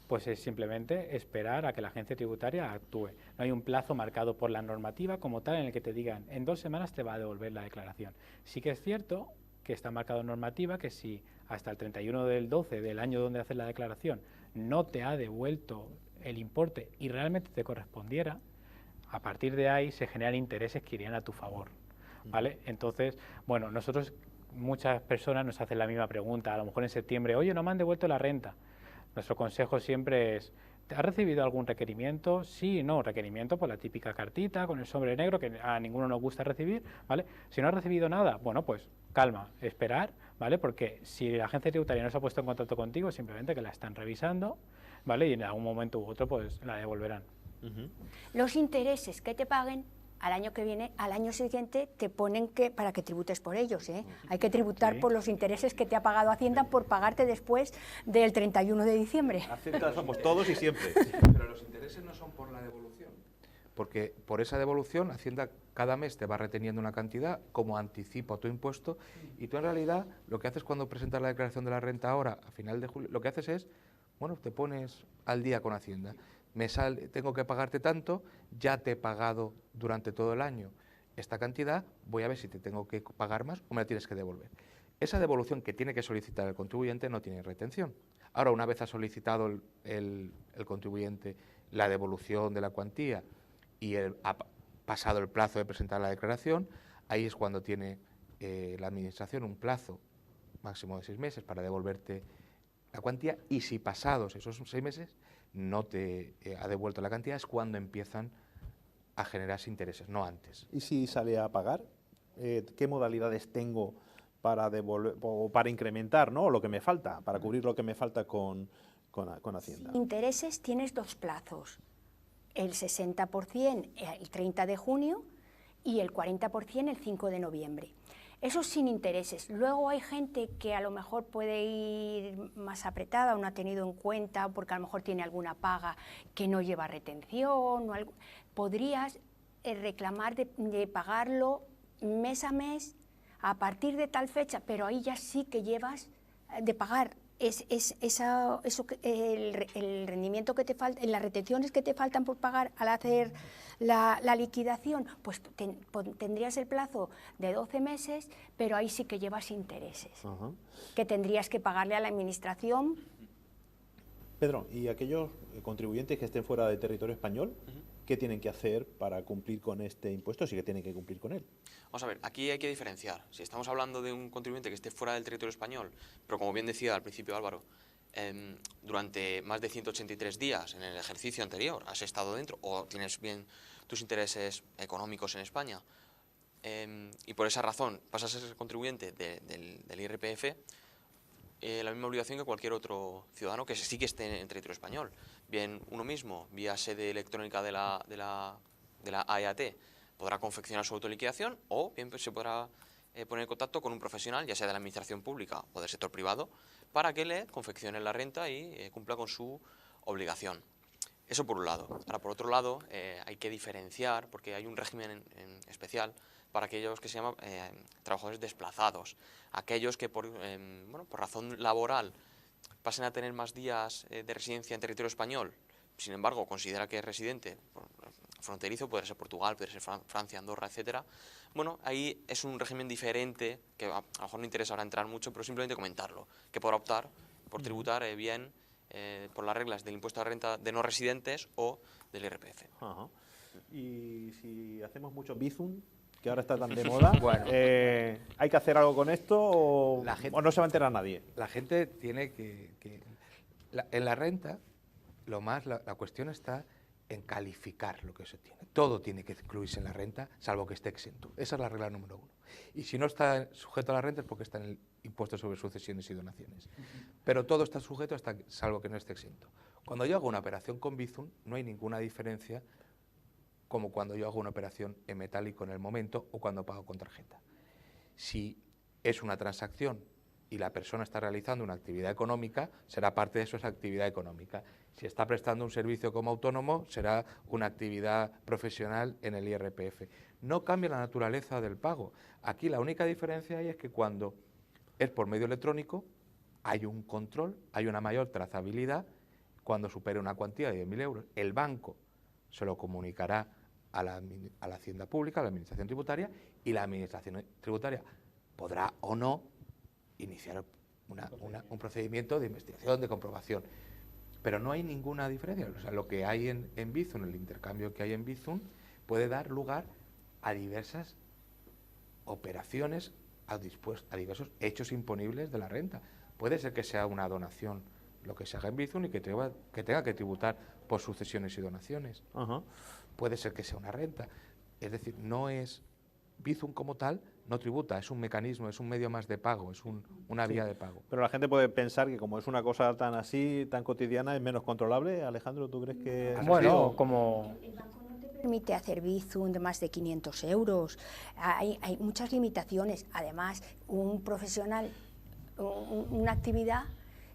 pues es simplemente esperar a que la agencia tributaria actúe. No hay un plazo marcado por la normativa como tal en el que te digan en 2 semanas te va a devolver la declaración. Sí que es cierto que está marcado en normativa que si hasta el 31 del 12 del año donde haces la declaración no te ha devuelto el importe y realmente te correspondiera, a partir de ahí se generan intereses que irían a tu favor, ¿vale? Entonces, bueno, nosotros, muchas personas nos hacen la misma pregunta, a lo mejor en septiembre, oye, no me han devuelto la renta. Nuestro consejo siempre es, ¿has recibido algún requerimiento? Sí, no, requerimiento, pues la típica cartita con el sobre negro que a ninguno nos gusta recibir, ¿vale? Si no has recibido nada, bueno, pues calma, esperar, ¿vale? Porque si la agencia tributaria no se ha puesto en contacto contigo, simplemente que la están revisando, ¿vale? Y en algún momento u otro, pues la devolverán. Los intereses que te paguen al año que viene, al año siguiente, te ponen que para que tributes por ellos, ¿eh? Hay que tributar por los intereses que te ha pagado Hacienda por pagarte después del 31 de diciembre. Hacienda somos todos y siempre. Pero los intereses no son por la devolución, porque por esa devolución Hacienda cada mes te va reteniendo una cantidad como anticipo a tu impuesto y tú en realidad lo que haces cuando presentas la declaración de la renta ahora, a final de julio, lo que haces es, bueno, te pones al día con Hacienda. Tengo que pagarte tanto, ya te he pagado durante todo el año esta cantidad, voy a ver si te tengo que pagar más o me la tienes que devolver. Esa devolución que tiene que solicitar el contribuyente no tiene retención. Ahora, una vez ha solicitado el contribuyente la devolución de la cuantía y ha pasado el plazo de presentar la declaración, ahí es cuando tiene la Administración un plazo máximo de 6 meses para devolverte la cuantía, y si pasados esos 6 meses no te ha devuelto la cantidad, es cuando empiezan a generarse intereses, no antes. ¿Y si sale a pagar? ¿Qué modalidades tengo para devolver o para incrementar, ¿no?, lo que me falta, para cubrir lo que me falta con Hacienda? Intereses tienes 2 plazos, el 60% el 30 de junio y el 40% el 5 de noviembre. Eso sin intereses. Luego hay gente que a lo mejor puede ir más apretada o no ha tenido en cuenta porque a lo mejor tiene alguna paga que no lleva retención o algo. Podrías reclamar de pagarlo mes a mes a partir de tal fecha, pero ahí ya sí que llevas de pagar el rendimiento que te falta, las retenciones que te faltan por pagar al hacer la liquidación, pues tendrías el plazo de 12 meses, pero ahí sí que llevas intereses, que tendrías que pagarle a la Administración. Pedro, ¿y aquellos contribuyentes que estén fuera del territorio español, qué tienen que hacer para cumplir con este impuesto, si que tienen que cumplir con él? Vamos a ver, aquí hay que diferenciar. Si estamos hablando de un contribuyente que esté fuera del territorio español, pero como bien decía al principio Álvaro, durante más de 183 días en el ejercicio anterior has estado dentro o tienes bien tus intereses económicos en España, y por esa razón pasas a ser contribuyente del IRPF, la misma obligación que cualquier otro ciudadano que sí que esté en el territorio español. Bien uno mismo, vía sede electrónica de la AEAT, podrá confeccionar su autoliquidación, o bien se podrá poner en contacto con un profesional, ya sea de la administración pública o del sector privado, para que le confeccione la renta y cumpla con su obligación. Eso por un lado. Ahora, por otro lado, hay que diferenciar, porque hay un régimen en especial para aquellos que se llaman trabajadores desplazados, aquellos que por razón laboral pasen a tener más días de residencia en territorio español, sin embargo considera que es residente fronterizo, puede ser Portugal, puede ser Francia, Andorra, etcétera. Bueno, ahí es un régimen diferente, que a lo mejor no interesa ahora entrar mucho, pero simplemente comentarlo, que podrá optar por tributar bien por las reglas del impuesto de renta de no residentes o del IRPF. Y si hacemos mucho Bizum, que ahora está tan de moda, Bueno. ¿hay que hacer algo con esto o no se va a enterar nadie? La gente tiene en la renta, la cuestión está en calificar lo que se tiene. Todo tiene que incluirse en la renta, salvo que esté exento. Esa es la regla número 1. Y si no está sujeto a la renta es porque está en el impuesto sobre sucesiones y donaciones. Pero todo está sujeto salvo que no esté exento. Cuando yo hago una operación con Bizum, no hay ninguna diferencia como cuando yo hago una operación en metálico en el momento o cuando pago con tarjeta. Si es una transacción y la persona está realizando una actividad económica, será parte de eso esa actividad económica. Si está prestando un servicio como autónomo, será una actividad profesional en el IRPF. No cambia la naturaleza del pago. Aquí la única diferencia ahí es que cuando es por medio electrónico, hay un control, hay una mayor trazabilidad. Cuando supere una cuantía de 10.000 euros, el banco se lo comunicará a la Hacienda Pública, a la Administración Tributaria, y la Administración Tributaria podrá o no iniciar un procedimiento de investigación, de comprobación. Pero no hay ninguna diferencia. O sea, lo que hay en Bizum, el intercambio que hay en Bizum, puede dar lugar a diversas operaciones, a diversos hechos imponibles de la renta. Puede ser que sea una donación lo que se haga en Bizum y que tenga que tributar por sucesiones y donaciones. Puede ser que sea una renta. Es decir, no es Bizum como tal, no tributa, es un mecanismo, es un medio más de pago, es una vía de pago. Pero la gente puede pensar que como es una cosa tan así, tan cotidiana, es menos controlable. Alejandro, ¿tú crees que es bueno, así? como... El banco no te permite hacer Bizum de más de 500 euros. Hay muchas limitaciones. Además, un profesional, una actividad,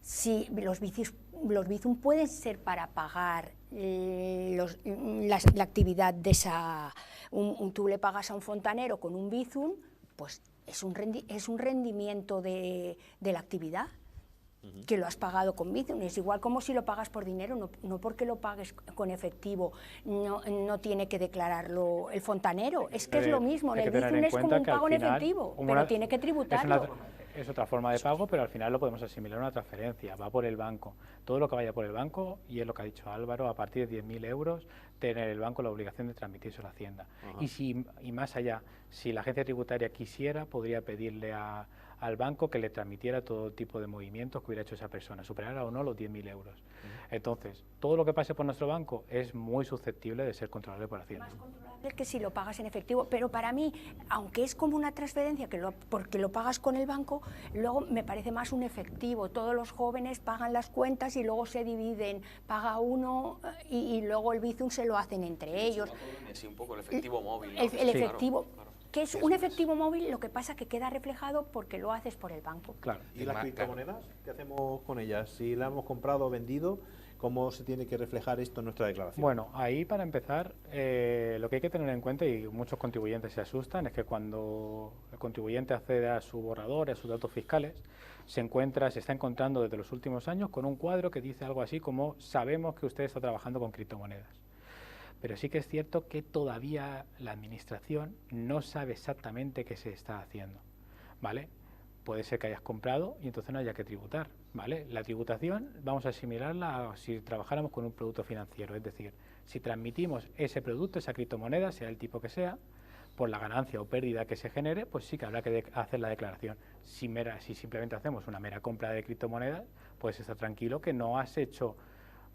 si los Bizum pueden ser para pagar la actividad de esa... tú le pagas a un fontanero con un Bizum, pues es un rendimiento de la actividad. que lo has pagado con Bizum. Es igual como si lo pagas por dinero, no porque lo pagues con efectivo, no tiene que declararlo el fontanero. Es que es lo mismo, el Bizum es como un pago en efectivo, pero tiene que tributarlo. Es otra forma de pago, pero al final lo podemos asimilar a una transferencia, va por el banco. Todo lo que vaya por el banco, y es lo que ha dicho Álvaro, a partir de 10.000 euros, tiene el banco la obligación de transmitirse a la Hacienda. Y más allá, si la agencia tributaria quisiera, podría pedirle al banco que le transmitiera todo tipo de movimientos que hubiera hecho esa persona, superara o no los 10.000 euros. Entonces, todo lo que pase por nuestro banco es muy susceptible de ser controlable por Hacienda. Más controlable que si lo pagas en efectivo, pero para mí, aunque es como una transferencia, porque lo pagas con el banco, luego me parece más un efectivo. Todos los jóvenes pagan las cuentas y luego se dividen, paga uno y luego el Bizum se lo hacen entre ellos. Sí, un poco el efectivo móvil, ¿no? El efectivo. Claro. Que es un efectivo móvil, lo que pasa que queda reflejado porque lo haces por el banco. Claro. ¿Y las criptomonedas? ¿Qué hacemos con ellas? Si la hemos comprado o vendido, ¿cómo se tiene que reflejar esto en nuestra declaración? Bueno, ahí para empezar, lo que hay que tener en cuenta, y muchos contribuyentes se asustan, es que cuando el contribuyente accede a su borrador, a sus datos fiscales, se está encontrando desde los últimos años con un cuadro que dice algo así como: sabemos que usted está trabajando con criptomonedas. Pero sí que es cierto que todavía la Administración no sabe exactamente qué se está haciendo, ¿vale? Puede ser que hayas comprado y entonces no haya que tributar, ¿vale? La tributación vamos a asimilarla a si trabajáramos con un producto financiero, es decir, si transmitimos ese producto, esa criptomoneda, sea el tipo que sea, por la ganancia o pérdida que se genere, pues sí que habrá que hacer la declaración. Si simplemente hacemos una mera compra de criptomonedas, pues está tranquilo que no has hecho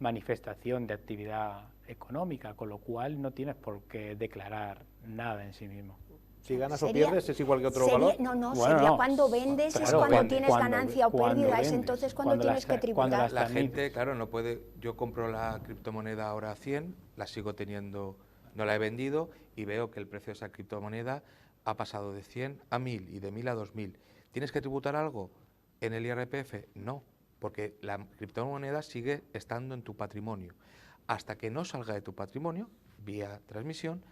manifestación de actividad económica, con lo cual no tienes por qué declarar nada en sí mismo. Si ganas o pierdes, ¿es igual que otro valor? No, sería cuando vendes, claro, es cuando tienes ganancia o pérdida, es entonces cuando tienes que tributar. La gente, claro, no puede. Yo compro la criptomoneda ahora a 100, la sigo teniendo, no la he vendido, y veo que el precio de esa criptomoneda ha pasado de 100 a 1.000 y de 1.000 a 2.000. ¿Tienes que tributar algo en el IRPF? No, porque la criptomoneda sigue estando en tu patrimonio. Hasta que no salga de tu patrimonio, vía transmisión,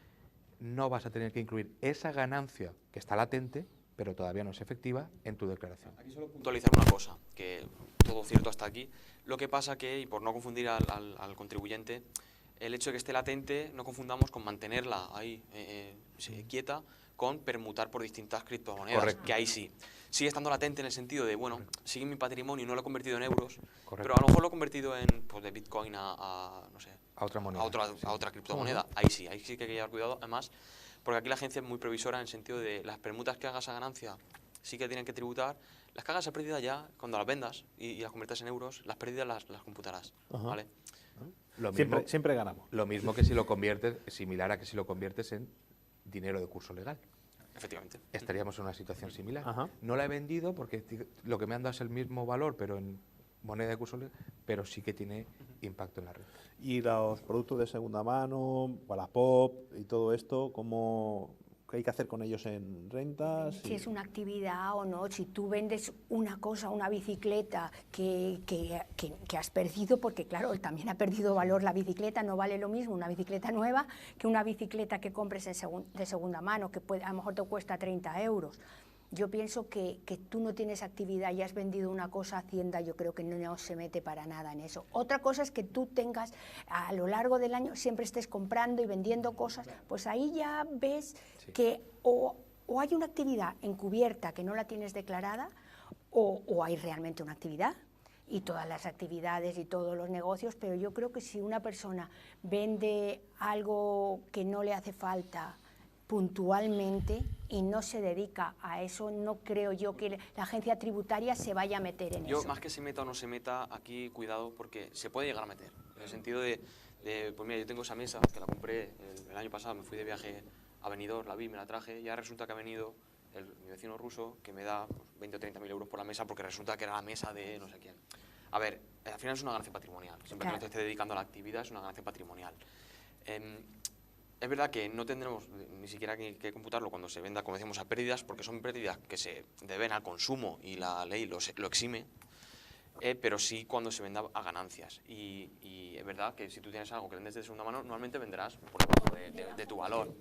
no vas a tener que incluir esa ganancia que está latente, pero todavía no es efectiva, en tu declaración. Aquí solo puntualizar una cosa, que todo cierto hasta aquí. Lo que pasa que, y por no confundir al contribuyente, el hecho de que esté latente, no confundamos con mantenerla ahí quieta, con permutar por distintas criptomonedas. Correcto. Que ahí sí. Sigue estando latente en el sentido de, bueno, sigue en mi patrimonio, no lo he convertido en euros, correcto, pero a lo mejor lo he convertido en, pues, de Bitcoin no sé, a otra moneda, a otra criptomoneda. Ahí sí que hay que llevar cuidado, además, porque aquí la agencia es muy previsora en el sentido de las permutas que hagas a ganancia sí que tienen que tributar. Las que hagas a pérdida ya, cuando las vendas y las conviertas en euros, las pérdidas las computarás, ¿vale? Lo mismo, siempre ganamos. Lo mismo que si lo conviertes, similar a que si lo conviertes en dinero de curso legal. Efectivamente. Estaríamos en una situación similar. Ajá. No la he vendido porque lo que me han dado es el mismo valor, pero en moneda de curso legal, pero sí que tiene impacto en la red. Y los productos de segunda mano, Wallapop y todo esto, ¿qué hay que hacer con ellos en rentas? Si es una actividad o no, si tú vendes una cosa, una bicicleta que has perdido, porque claro, también ha perdido valor la bicicleta, no vale lo mismo una bicicleta nueva que una bicicleta que compres de segunda mano, que a lo mejor te cuesta 30 euros. Yo pienso que tú no tienes actividad y has vendido una cosa a Hacienda, yo creo que no se mete para nada en eso. Otra cosa es que tú tengas, a lo largo del año, siempre estés comprando y vendiendo cosas, pues ahí ya ves que o hay una actividad encubierta que no la tienes declarada, o hay realmente una actividad. Y todas las actividades y todos los negocios, pero yo creo que si una persona vende algo que no le hace falta puntualmente y no se dedica a eso, no creo yo que la agencia tributaria se vaya a meter en eso. Yo, más que se meta o no se meta, aquí cuidado, porque se puede llegar a meter, en el sentido de pues mira, yo tengo esa mesa que la compré el año pasado, me fui de viaje a Benidorm, la vi, me la traje, ya resulta que ha venido mi vecino ruso que me da 20 o 30.000 euros por la mesa porque resulta que era la mesa de no sé quién. A ver, al final es una ganancia patrimonial, siempre que no te esté dedicando a la actividad es una ganancia patrimonial. Es verdad que no tendremos ni siquiera que computarlo cuando se venda, como decíamos, a pérdidas, porque son pérdidas que se deben al consumo y la ley lo exime. pero sí cuando se venda a ganancias. Y es verdad que si tú tienes algo que vendes de segunda mano, normalmente venderás por debajo de tu valor.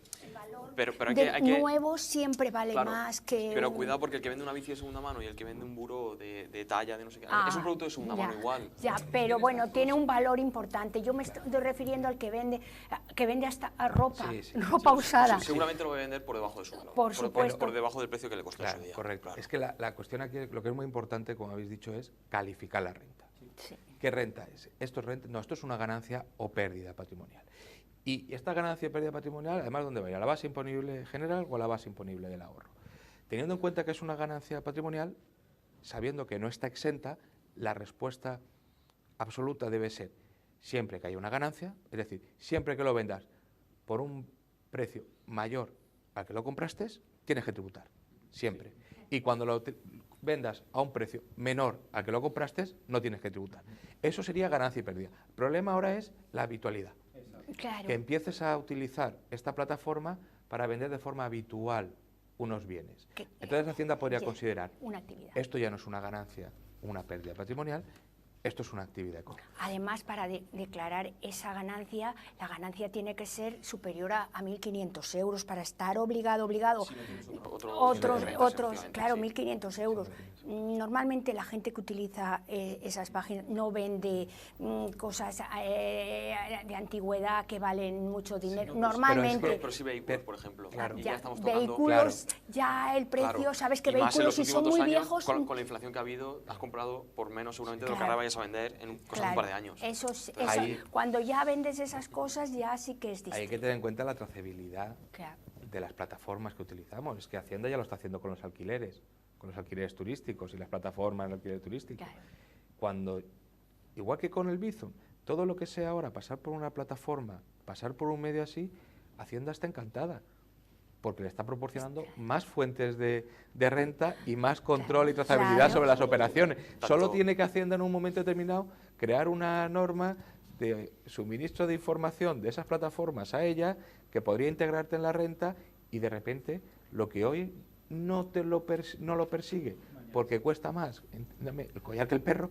Pero hay que nuevo siempre vale claro, más que... Pero cuidado, porque el que vende una bici de segunda mano y el que vende un buró de talla, de no sé qué, es un producto de segunda mano igual. Ya, pero bueno, tiene un valor importante. Yo me estoy refiriendo al que vende hasta ropa, ropa usada. Seguramente lo voy a vender por debajo de su valor. Por supuesto. Por debajo del precio que le costó Claro, en su día. correcto. Claro. Es que la cuestión aquí, lo que es muy importante, como habéis dicho, es calificar la renta. Sí. ¿Qué renta es? ¿Esto es renta? No, esto es una ganancia o pérdida patrimonial. Y esta ganancia o pérdida patrimonial, además, ¿dónde va a ir? ¿A la base imponible general o a la base imponible del ahorro? Teniendo en cuenta que es una ganancia patrimonial, sabiendo que no está exenta, la respuesta absoluta debe ser siempre que haya una ganancia, es decir, siempre que lo vendas por un precio mayor al que lo compraste, tienes que tributar, siempre. Y cuando lo vendas a un precio menor al que lo compraste, no tienes que tributar. Eso sería ganancia y pérdida. El problema ahora es la habitualidad. Claro. Que empieces a utilizar esta plataforma para vender de forma habitual unos bienes. Entonces Hacienda podría considerar, una actividad. Esto ya no es una ganancia, una pérdida patrimonial, esto es una actividad económica. Además, para declarar esa ganancia, la ganancia tiene que ser superior a 1.500 euros para estar obligado. Sí, Otros, claro, 1.500 euros. Normalmente la gente que utiliza esas páginas no vende cosas de antigüedad que valen mucho dinero. Sí, normalmente. Pero sí vehículos, por ejemplo. Claro. Y Ya, ya estamos tocando, vehículos, ya el precio, sabes que y más en vehículos los si son últimos muy 2 años, viejos. con la inflación que ha habido, has comprado por menos seguramente de lo que ahora vayas a vender en cosa de un par de años. Cuando ya vendes esas cosas, ya sí que es distinto. Hay que tener en cuenta la trazabilidad Claro. de las plataformas que utilizamos. Es que Hacienda ya lo está haciendo con los alquileres turísticos y las plataformas de alquiler turístico. Claro. Igual que con el Bizum, todo lo que sea ahora pasar por una plataforma, pasar por un medio así, Hacienda está encantada, porque le está proporcionando más fuentes de renta y más control y trazabilidad sobre las operaciones. Solo tiene que Hacienda en un momento determinado crear una norma de suministro de información de esas plataformas a ella, que podría integrarte en la renta, y de repente lo que hoy no lo persigue porque cuesta más, entiéndame, el collar que el perro,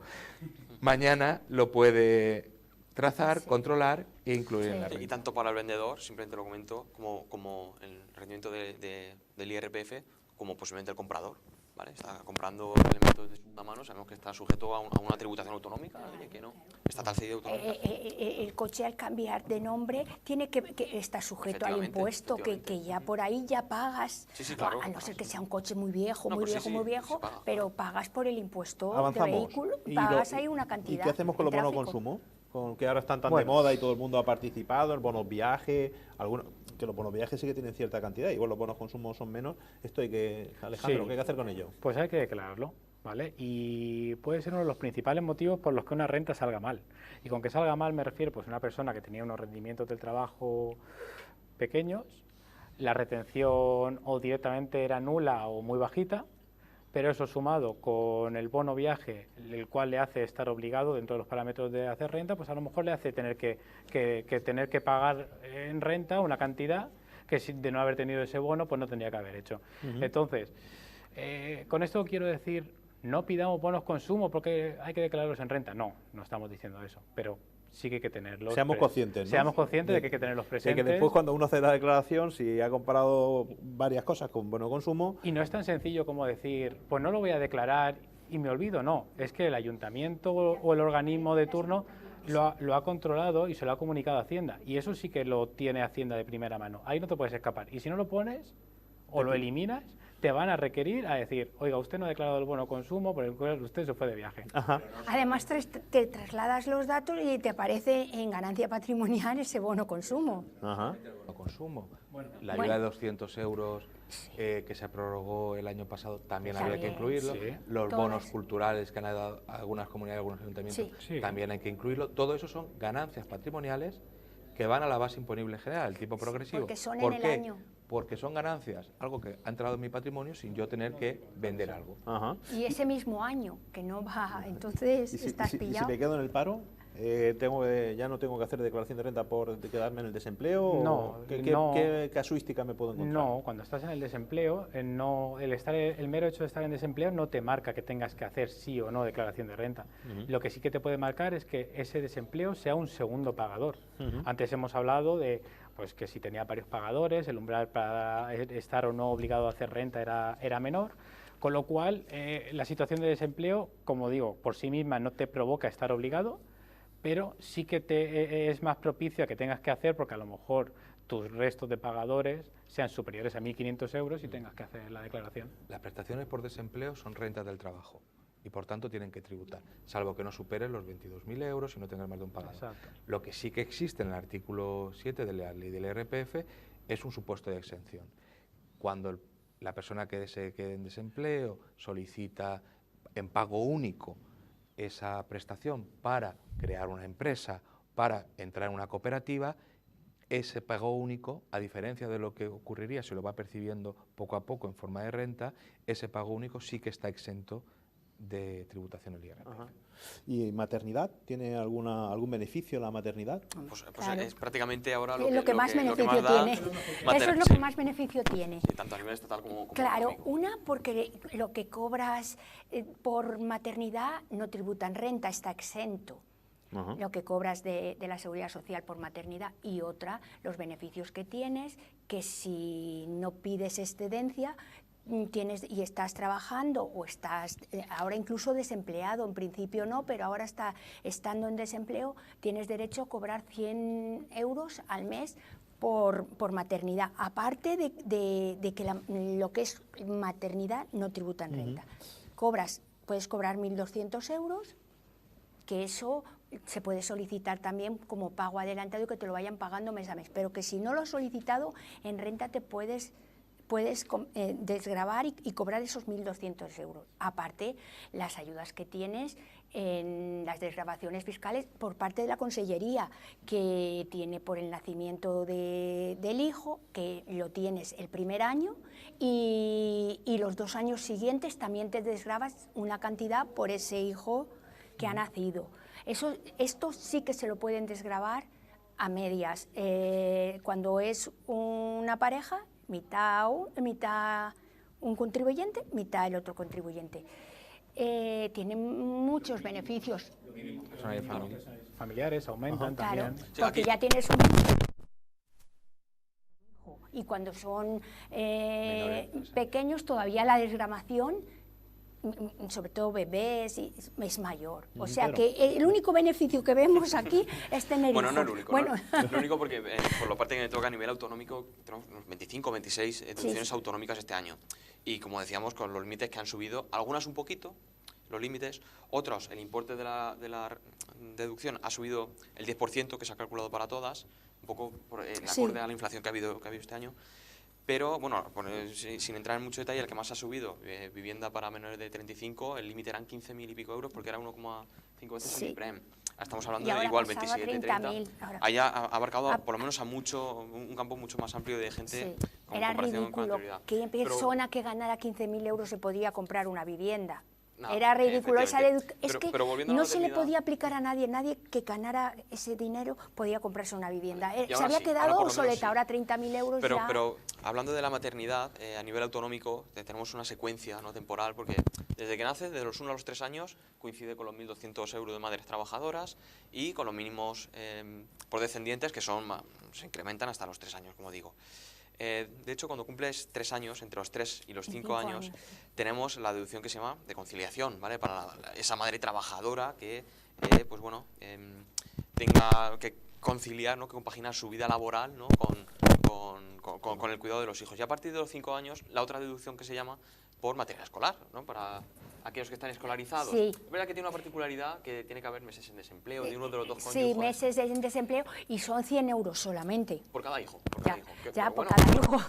mañana lo puede trazar, controlar e incluir en la renta. Y tanto para el vendedor, simplemente lo comento, como el rendimiento del IRPF, como posiblemente el comprador. ¿Vale? Está comprando elementos de segunda mano, sabemos que está sujeto a una tributación autonómica, que no, estatal cedida autonómica. El coche, al cambiar de nombre, tiene que estar sujeto al impuesto, que ya por ahí ya pagas, claro, a no ser que sea un coche muy viejo, paga, pero pagas por el impuesto Avanzamos. de vehículo, pagas ahí una cantidad. ¿Y qué hacemos con los bonos consumo? Con que ahora están tan de moda y todo el mundo ha participado, el bonos viaje, que los bonos viajes sí que tienen cierta cantidad, igual los bonos consumo son menos. Esto Alejandro, ¿qué hay que hacer con ello? Pues hay que declararlo, ¿vale? Y puede ser uno de los principales motivos por los que una renta salga mal. Y con que salga mal me refiero pues a una persona que tenía unos rendimientos del trabajo pequeños, la retención o directamente era nula o muy bajita, pero eso sumado con el bono viaje, el cual le hace estar obligado dentro de los parámetros de hacer renta, pues a lo mejor le hace tener que pagar en renta una cantidad que de no haber tenido ese bono, pues no tendría que haber hecho. Entonces, con esto quiero decir, no pidamos bonos consumo porque hay que declararlos en renta. No estamos diciendo eso, pero sí que hay que tenerlos. Seamos conscientes, ¿no? Seamos conscientes de que hay que tenerlos presentes. Que después, cuando uno hace la declaración, si ha comprado varias cosas con bono consumo... Y no es tan sencillo como decir, pues no lo voy a declarar y me olvido. No, es que el ayuntamiento o el organismo de turno lo ha controlado y se lo ha comunicado a Hacienda. Y eso sí que lo tiene Hacienda de primera mano. Ahí no te puedes escapar. Y si no lo pones o lo eliminas, te van a requerir a decir, oiga, usted no ha declarado el bono consumo por el cual usted se fue de viaje. Ajá. Además, te trasladas los datos y te aparece en ganancia patrimonial ese bono consumo. Ajá. Consumo. La ayuda de 200 euros que se prorrogó el año pasado también había que incluirlo. Sí. Los bonos culturales que han dado algunas comunidades, algunos ayuntamientos, también hay que incluirlo. Todo eso son ganancias patrimoniales que van a la base imponible general, el tipo progresivo. Porque son en el año. Porque son ganancias, algo que ha entrado en mi patrimonio sin yo tener que vender algo. Ajá. Y ese mismo año, que no va, entonces estás pillado. ¿Y si me quedo en el paro? ya no tengo que hacer declaración de renta por quedarme en el desempleo? No, ¿Qué casuística me puedo encontrar? No, cuando estás en el desempleo, el mero hecho de estar en desempleo no te marca que tengas que hacer sí o no declaración de renta. Lo que sí que te puede marcar es que ese desempleo sea un segundo pagador. Antes hemos hablado de pues que si tenía varios pagadores, el umbral para estar o no obligado a hacer renta era menor. Con lo cual, la situación de desempleo, como digo, por sí misma no te provoca estar obligado, pero sí que es más propicio a que tengas que hacer, porque a lo mejor tus restos de pagadores sean superiores a 1.500 euros y tengas que hacer la declaración. Las prestaciones por desempleo son rentas del trabajo y por tanto tienen que tributar, salvo que no superen los 22.000 euros y no tengas más de un pagador. Exacto. Lo que sí que existe en el artículo 7 de la ley del IRPF es un supuesto de exención. Cuando la persona que se quede en desempleo solicita en pago único esa prestación para crear una empresa, para entrar en una cooperativa, ese pago único, a diferencia de lo que ocurriría si lo va percibiendo poco a poco en forma de renta, ese pago único sí que está exento de tributación en el IRPF. Ajá. ¿Y maternidad? ¿Tiene algún beneficio la maternidad? Pues Claro. es prácticamente ahora Lo que más beneficio más da tiene. Eso es lo sí. que más beneficio tiene. Sí, tanto a nivel estatal como Claro, económico. una porque lo que cobras por maternidad no tributan renta, está exento. Lo que cobras de la Seguridad Social por maternidad, y otra, los beneficios que tienes, que si no pides excedencia tienes y estás trabajando o estás ahora incluso desempleado, en principio no, pero ahora estando en desempleo tienes derecho a cobrar 100 euros al mes por maternidad, aparte de que lo que es maternidad no tributan renta. Puedes cobrar 1.200 euros, que eso se puede solicitar también como pago adelantado y que te lo vayan pagando mes a mes, pero que si no lo has solicitado, en renta te puedes desgravar y cobrar esos 1.200 euros. Aparte, las ayudas que tienes en las desgravaciones fiscales por parte de la Consellería, que tiene por el nacimiento del hijo, que lo tienes el primer año, y los 2 años siguientes también te desgravas una cantidad por ese hijo que ha nacido. Esto sí que se lo pueden desgravar a medias. Cuando es una pareja, mitad un contribuyente, mitad el otro contribuyente. Tiene muchos beneficios. Familiares aumentan claro, también. Sí, porque aquí ya tienes un... Y cuando son pequeños, todavía la desgravación, sobre todo bebés, es mayor. O sea que el único beneficio que vemos aquí es tener Bueno, hijos. no es lo único. Bueno, No es lo único porque por la parte que me toca a nivel autonómico tenemos unos 25 o 26 deducciones autonómicas este año. Y como decíamos, con los límites que han subido, algunas un poquito, los límites, otros, el importe de la deducción ha subido el 10% que se ha calculado para todas, un poco acorde a la inflación que ha habido este año. Pero, bueno, sin entrar en mucho detalle, el que más ha subido, vivienda para menores de 35, el límite eran 15.000 y pico euros porque era 1,5 veces el IPREM. Estamos hablando de igual 27, 30. Haya abarcado por lo menos a un campo mucho más amplio de gente con era comparación con ridículo. anterioridad. ¿Qué persona que ganara 15.000 euros se podía comprar una vivienda? No, era ridículo. Es efectivamente. que Pero volviendo a la no se le maternidad, podía aplicar a nadie que ganara ese dinero podía comprarse una vivienda. Y Se ahora había sí, quedado ahora por lo menos obsoleta, sí. ahora 30.000 euros ya... Pero hablando de la maternidad, a nivel autonómico tenemos una secuencia no temporal, porque desde que nace, desde los 1 a los 3 años, coincide con los 1.200 euros de madres trabajadoras y con los mínimos por descendientes, que se incrementan hasta los 3 años, como digo. De hecho, cuando cumples 3 años, entre los 3 y los 5 años, tenemos la deducción que se llama de conciliación, ¿vale? Para esa madre trabajadora que, pues bueno, tenga que conciliar, ¿no? Que compaginar su vida laboral, ¿no? con el cuidado de los hijos. Y a partir de los 5 años, la otra deducción que se llama por material escolar, ¿no? Para aquellos que están escolarizados. Sí. Es verdad que tiene una particularidad que tiene que haber meses en desempleo de uno de los dos cónyuges. Sí, meses en desempleo y son 100 euros solamente. Por cada hijo. Por cada hijo.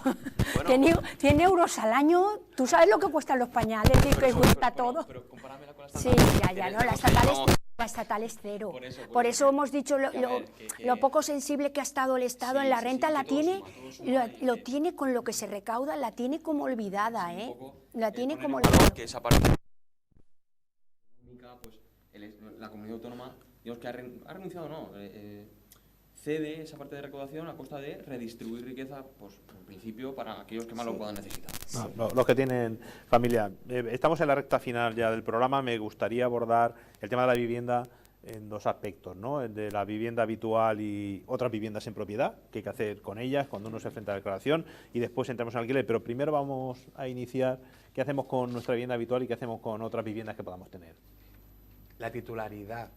Bueno. 100 euros al año, ¿tú sabes lo que cuestan los pañales y que cuesta todo? Pero compáramela con la Sí, estatal. ya, no, Tenemos la estatal es cero. Por eso hemos dicho lo poco sensible que ha estado el Estado en la renta, lo tiene con lo que se recauda, la tiene como olvidada, la tiene como olvidada. Que esa parte, pues, la comunidad autónoma digamos que ha renunciado, no, cede esa parte de recaudación a costa de redistribuir riqueza, pues en principio para aquellos que más lo puedan necesitar. Los que tienen familia. Estamos en la recta final ya del programa. Me gustaría abordar el tema de la vivienda en dos aspectos, ¿no? El de la vivienda habitual y otras viviendas en propiedad, que hay que hacer con ellas cuando uno se enfrenta a la declaración, y después entramos en alquiler. Pero primero vamos a iniciar qué hacemos con nuestra vivienda habitual y qué hacemos con otras viviendas que podamos tener. La titularidad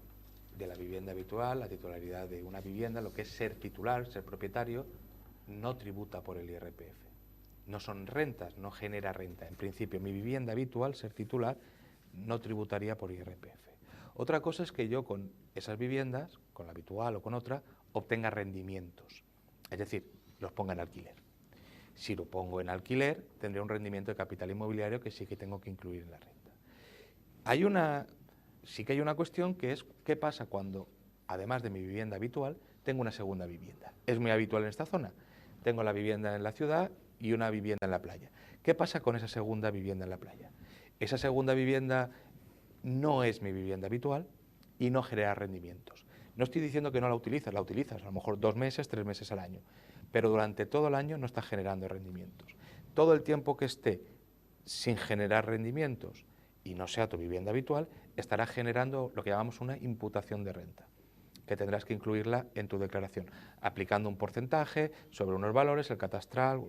de la vivienda habitual, la titularidad de una vivienda, lo que es ser titular, ser propietario, no tributa por el IRPF. No son rentas, no genera renta. En principio, mi vivienda habitual, ser titular, no tributaría por IRPF. Otra cosa es que yo con esas viviendas, con la habitual o con otra, obtenga rendimientos. Es decir, los ponga en alquiler. Si lo pongo en alquiler, tendré un rendimiento de capital inmobiliario que sí que tengo que incluir en la renta. Sí que hay una cuestión que es qué pasa cuando, además de mi vivienda habitual, tengo una segunda vivienda. Es muy habitual en esta zona. Tengo la vivienda en la ciudad y una vivienda en la playa. ¿Qué pasa con esa segunda vivienda en la playa? Esa segunda vivienda no es mi vivienda habitual y no genera rendimientos. No estoy diciendo que no la utilizas, a lo mejor 2 meses, 3 meses al año, pero durante todo el año no está generando rendimientos. Todo el tiempo que esté sin generar rendimientos y no sea tu vivienda habitual, estará generando lo que llamamos una imputación de renta, que tendrás que incluirla en tu declaración, aplicando un porcentaje sobre unos valores, el catastral,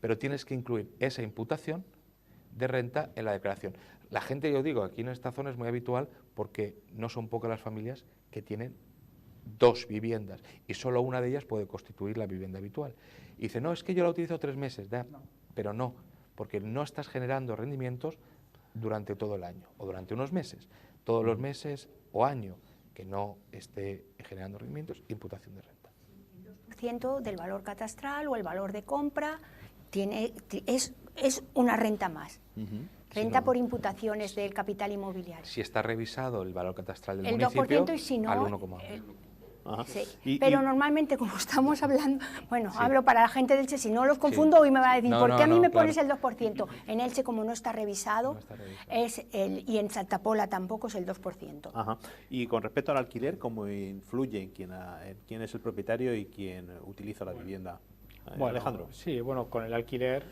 pero tienes que incluir esa imputación de renta en la declaración. La gente, yo digo, aquí en esta zona es muy habitual porque no son pocas las familias que tienen 2 viviendas y solo una de ellas puede constituir la vivienda habitual. Y dice, no, es que yo la utilizo 3 meses, pero no, porque no estás generando rendimientos durante todo el año o durante unos meses. Todos los meses o año que no esté generando rendimientos, imputación de renta. El 2% del valor catastral o el valor de compra es una renta más. Renta por imputaciones del capital inmobiliario. Si está revisado el valor catastral del el municipio, 2% y si no, al 1,1. Sí. Pero normalmente, como estamos hablando, bueno, hablo para la gente de Elche, si no los confundo, hoy me va a decir, ¿por qué a mí me pones el 2%? En Elche, como no está revisado, y en Santa Pola tampoco es el 2%. Ajá. Y con respecto al alquiler, ¿cómo influye en quién es el propietario y quién utiliza la vivienda? Alejandro. Sí, bueno, con el alquiler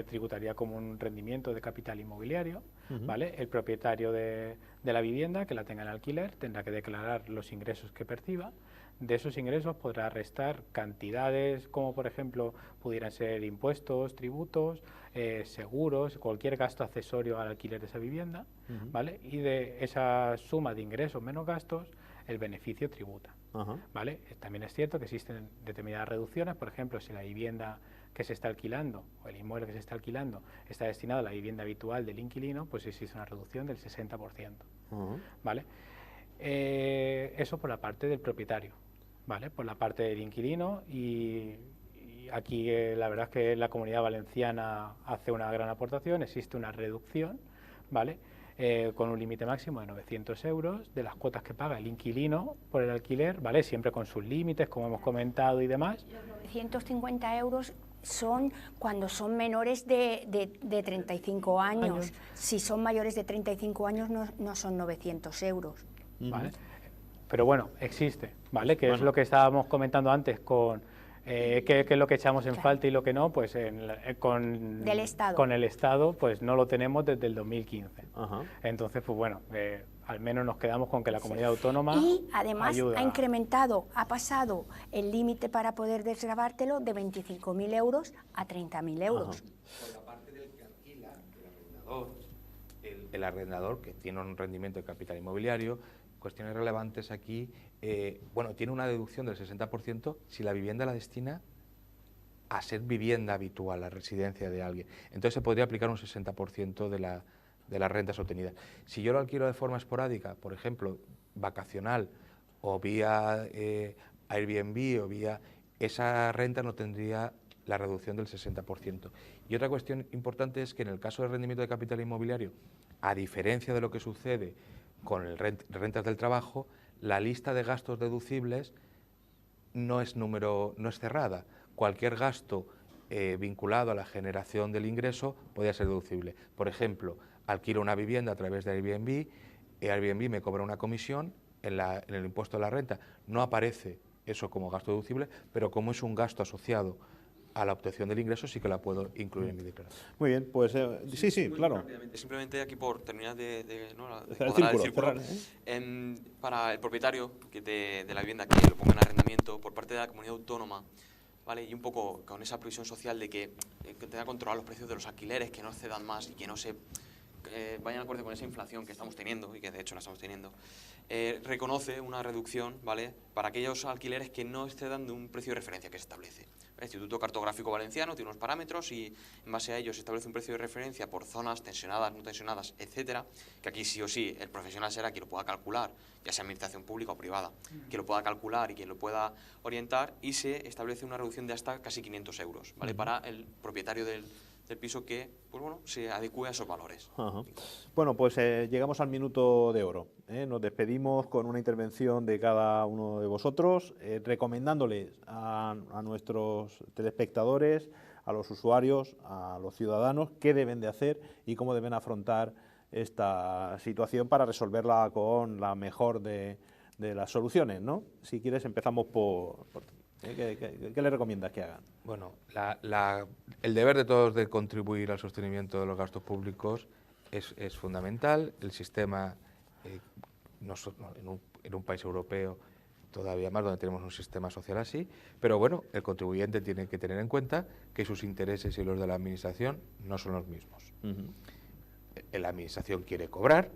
tributaría como un rendimiento de capital inmobiliario, ¿vale? El propietario de la vivienda que la tenga en alquiler tendrá que declarar los ingresos que perciba. De esos ingresos podrá restar cantidades como, por ejemplo, pudieran ser impuestos, tributos, seguros, cualquier gasto accesorio al alquiler de esa vivienda, ¿vale? Y de esa suma de ingresos menos gastos, el beneficio tributa, ¿vale? También es cierto que existen determinadas reducciones, por ejemplo, si la vivienda que se está alquilando o el inmueble que se está alquilando está destinado a la vivienda habitual del inquilino, pues existe una reducción del 60%, ¿vale? Eso por la parte del propietario, ¿vale? Por la parte del inquilino y aquí la verdad es que la Comunidad Valenciana hace una gran aportación, existe una reducción, ¿vale? Con un límite máximo de 900 euros de las cuotas que paga el inquilino por el alquiler, ¿vale? Siempre con sus límites, como hemos comentado y demás. Los 950 euros son cuando son menores de 35 años. Si son mayores de 35 años no son 900 euros. ¿Vale? Pero bueno, existe, ¿vale? Que es lo que estábamos comentando antes con qué es lo que echamos en falta y lo que no, pues con el Estado pues no lo tenemos desde el 2015. Entonces, pues bueno, al menos nos quedamos con que la comunidad autónoma y además ha pasado el límite para poder desgrabártelo de 25.000 euros a 30.000 euros. Por la parte del que alquila, el arrendador que tiene un rendimiento de capital inmobiliario, cuestiones relevantes aquí, bueno, tiene una deducción del 60% si la vivienda la destina a ser vivienda habitual, la residencia de alguien. Entonces se podría aplicar un 60% de las rentas obtenidas. Si yo lo alquilo de forma esporádica, por ejemplo, vacacional o vía Airbnb o vía, esa renta no tendría la reducción del 60%. Y otra cuestión importante es que en el caso del rendimiento de capital inmobiliario, a diferencia de lo que sucede con el rentas del trabajo, la lista de gastos deducibles no es cerrada. Cualquier gasto vinculado a la generación del ingreso podría ser deducible. Por ejemplo, alquilo una vivienda a través de Airbnb, Airbnb me cobra una comisión en el impuesto de la renta no aparece eso como gasto deducible, pero como es un gasto asociado a la obtención del ingreso, sí que la puedo incluir en mi declaración. Muy bien, pues sí, claro. Simplemente aquí por terminar de Cerrar el círculo, para el propietario de la vivienda que lo ponga en arrendamiento por parte de la comunidad autónoma, ¿vale? Y un poco con esa previsión social de que tenga controlar los precios de los alquileres, que no cedan más y que no se vayan acorde con esa inflación que estamos teniendo y que de hecho la estamos teniendo, reconoce una reducción, ¿vale?, para aquellos alquileres que no excedan de un precio de referencia que se establece. El Instituto Cartográfico Valenciano tiene unos parámetros y en base a ellos se establece un precio de referencia por zonas tensionadas, no tensionadas, etcétera, que aquí sí o sí el profesional será quien lo pueda calcular, ya sea administración pública o privada, quien lo pueda calcular y quien lo pueda orientar, y se establece una reducción de hasta casi 500 euros, ¿vale?, para el propietario del piso que, pues bueno, se adecue a esos valores. Ajá. Bueno, pues llegamos al minuto de oro. Nos despedimos con una intervención de cada uno de vosotros, recomendándoles a nuestros telespectadores, a los usuarios, a los ciudadanos, qué deben de hacer y cómo deben afrontar esta situación para resolverla con la mejor de las soluciones, ¿no? Si quieres, empezamos por ¿qué le recomiendas que hagan? Bueno, el deber de todos de contribuir al sostenimiento de los gastos públicos es fundamental. El sistema, en un país europeo todavía más, donde tenemos un sistema social así, pero bueno, el contribuyente tiene que tener en cuenta que sus intereses y los de la administración no son los mismos. La administración quiere cobrar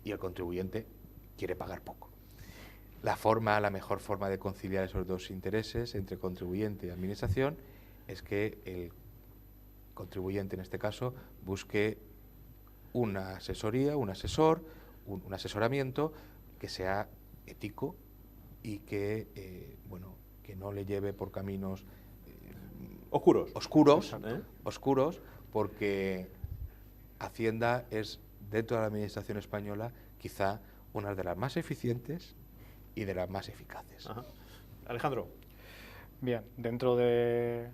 y el contribuyente quiere pagar poco. La mejor forma de conciliar esos dos intereses entre contribuyente y administración es que el contribuyente, en este caso, busque una asesoría, un asesor, un asesoramiento que sea ético y que, que no le lleve por caminos oscuros, porque Hacienda es, dentro de la administración española, quizá una de las más eficientes y de las más eficaces. Ajá. Alejandro. Bien, dentro del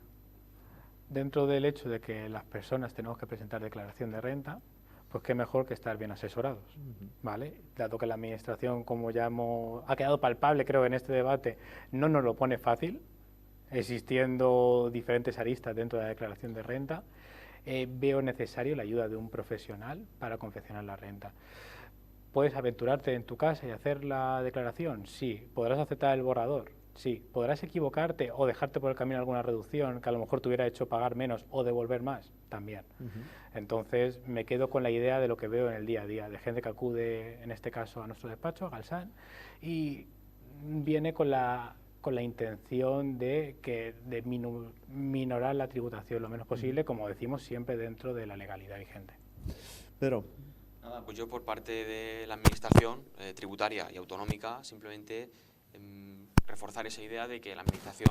hecho de que las personas tenemos que presentar declaración de renta, pues qué mejor que estar bien asesorados, ¿vale? Dado que la administración, como ya ha quedado palpable, creo, en este debate, no nos lo pone fácil, existiendo diferentes aristas dentro de la declaración de renta, veo necesario la ayuda de un profesional para confeccionar la renta. ¿Puedes aventurarte en tu casa y hacer la declaración? Sí. ¿Podrás aceptar el borrador? Sí. ¿Podrás equivocarte o dejarte por el camino alguna reducción que a lo mejor te hubiera hecho pagar menos o devolver más? También. Entonces me quedo con la idea de lo que veo en el día a día, de gente que acude, en este caso, a nuestro despacho, a Galsan, y viene con la intención de minorar la tributación lo menos posible, como decimos, siempre dentro de la legalidad vigente. Pedro. Nada, pues yo por parte de la administración tributaria y autonómica, simplemente reforzar esa idea de que la administración,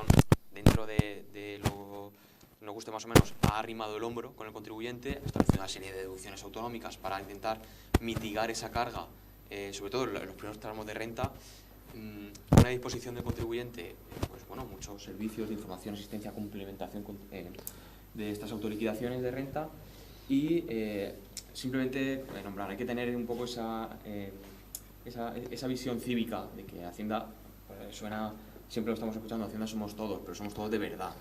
dentro de lo que nos guste más o menos, ha arrimado el hombro con el contribuyente, ha establecido una serie de deducciones autonómicas para intentar mitigar esa carga, sobre todo en los primeros tramos de renta, una disposición del contribuyente, pues bueno, muchos servicios de información, asistencia, complementación de estas autoliquidaciones de renta y simplemente nombrar, hay que tener un poco esa visión cívica de que Hacienda, pues, suena, siempre lo estamos escuchando, Hacienda somos todos, pero somos todos de verdad.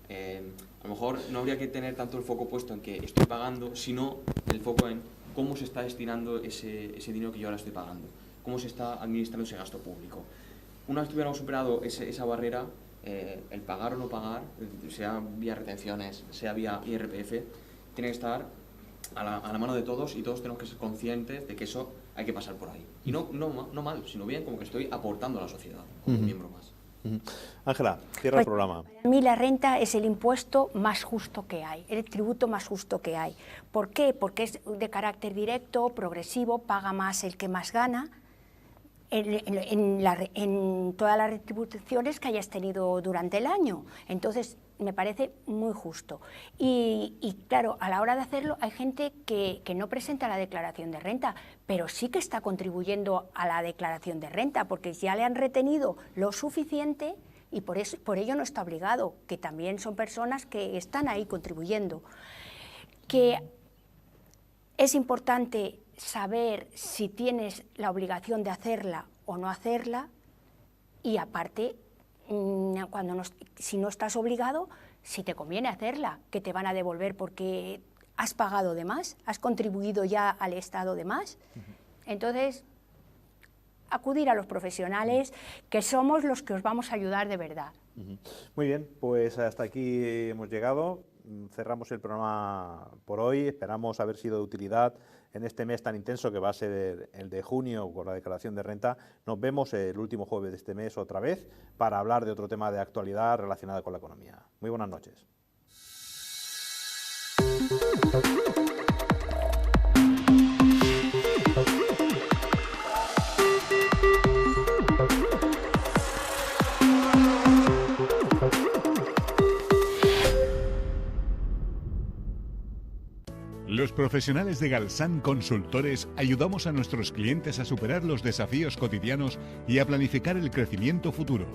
A lo mejor no habría que tener tanto el foco puesto en que estoy pagando, sino el foco en cómo se está destinando ese dinero que yo ahora estoy pagando, cómo se está administrando ese gasto público. Una vez que hubiéramos superado esa barrera, el pagar o no pagar, sea vía retenciones, sea vía IRPF, tiene que estar a la mano de todos y todos tenemos que ser conscientes de que eso hay que pasar por ahí. Y no mal, sino bien, como que estoy aportando a la sociedad como un miembro más. Ángela, cierra el programa. Para mí la renta es el impuesto más justo que hay, el tributo más justo que hay. ¿Por qué? Porque es de carácter directo, progresivo, paga más el que más gana, en todas las retribuciones que hayas tenido durante el año. Entonces, me parece muy justo. Y claro, a la hora de hacerlo hay gente que no presenta la declaración de renta, pero sí que está contribuyendo a la declaración de renta, porque ya le han retenido lo suficiente y por ello no está obligado, que también son personas que están ahí contribuyendo. Que es importante saber si tienes la obligación de hacerla o no hacerla, y aparte, si no estás obligado, si te conviene hacerla, que te van a devolver porque has pagado de más, has contribuido ya al Estado de más. Entonces, acudir a los profesionales, que somos los que os vamos a ayudar de verdad. Muy bien, pues hasta aquí hemos llegado. Cerramos el programa por hoy. Esperamos haber sido de utilidad en este mes tan intenso que va a ser el de junio con la declaración de renta. Nos vemos el último jueves de este mes otra vez para hablar de otro tema de actualidad relacionado con la economía. Muy buenas noches. Los profesionales de Galsan Consultores ayudamos a nuestros clientes a superar los desafíos cotidianos y a planificar el crecimiento futuro.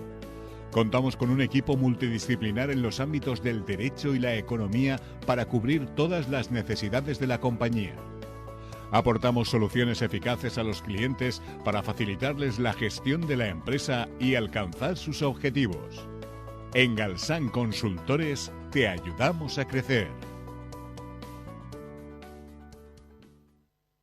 Contamos con un equipo multidisciplinar en los ámbitos del derecho y la economía para cubrir todas las necesidades de la compañía. Aportamos soluciones eficaces a los clientes para facilitarles la gestión de la empresa y alcanzar sus objetivos. En Galsan Consultores te ayudamos a crecer.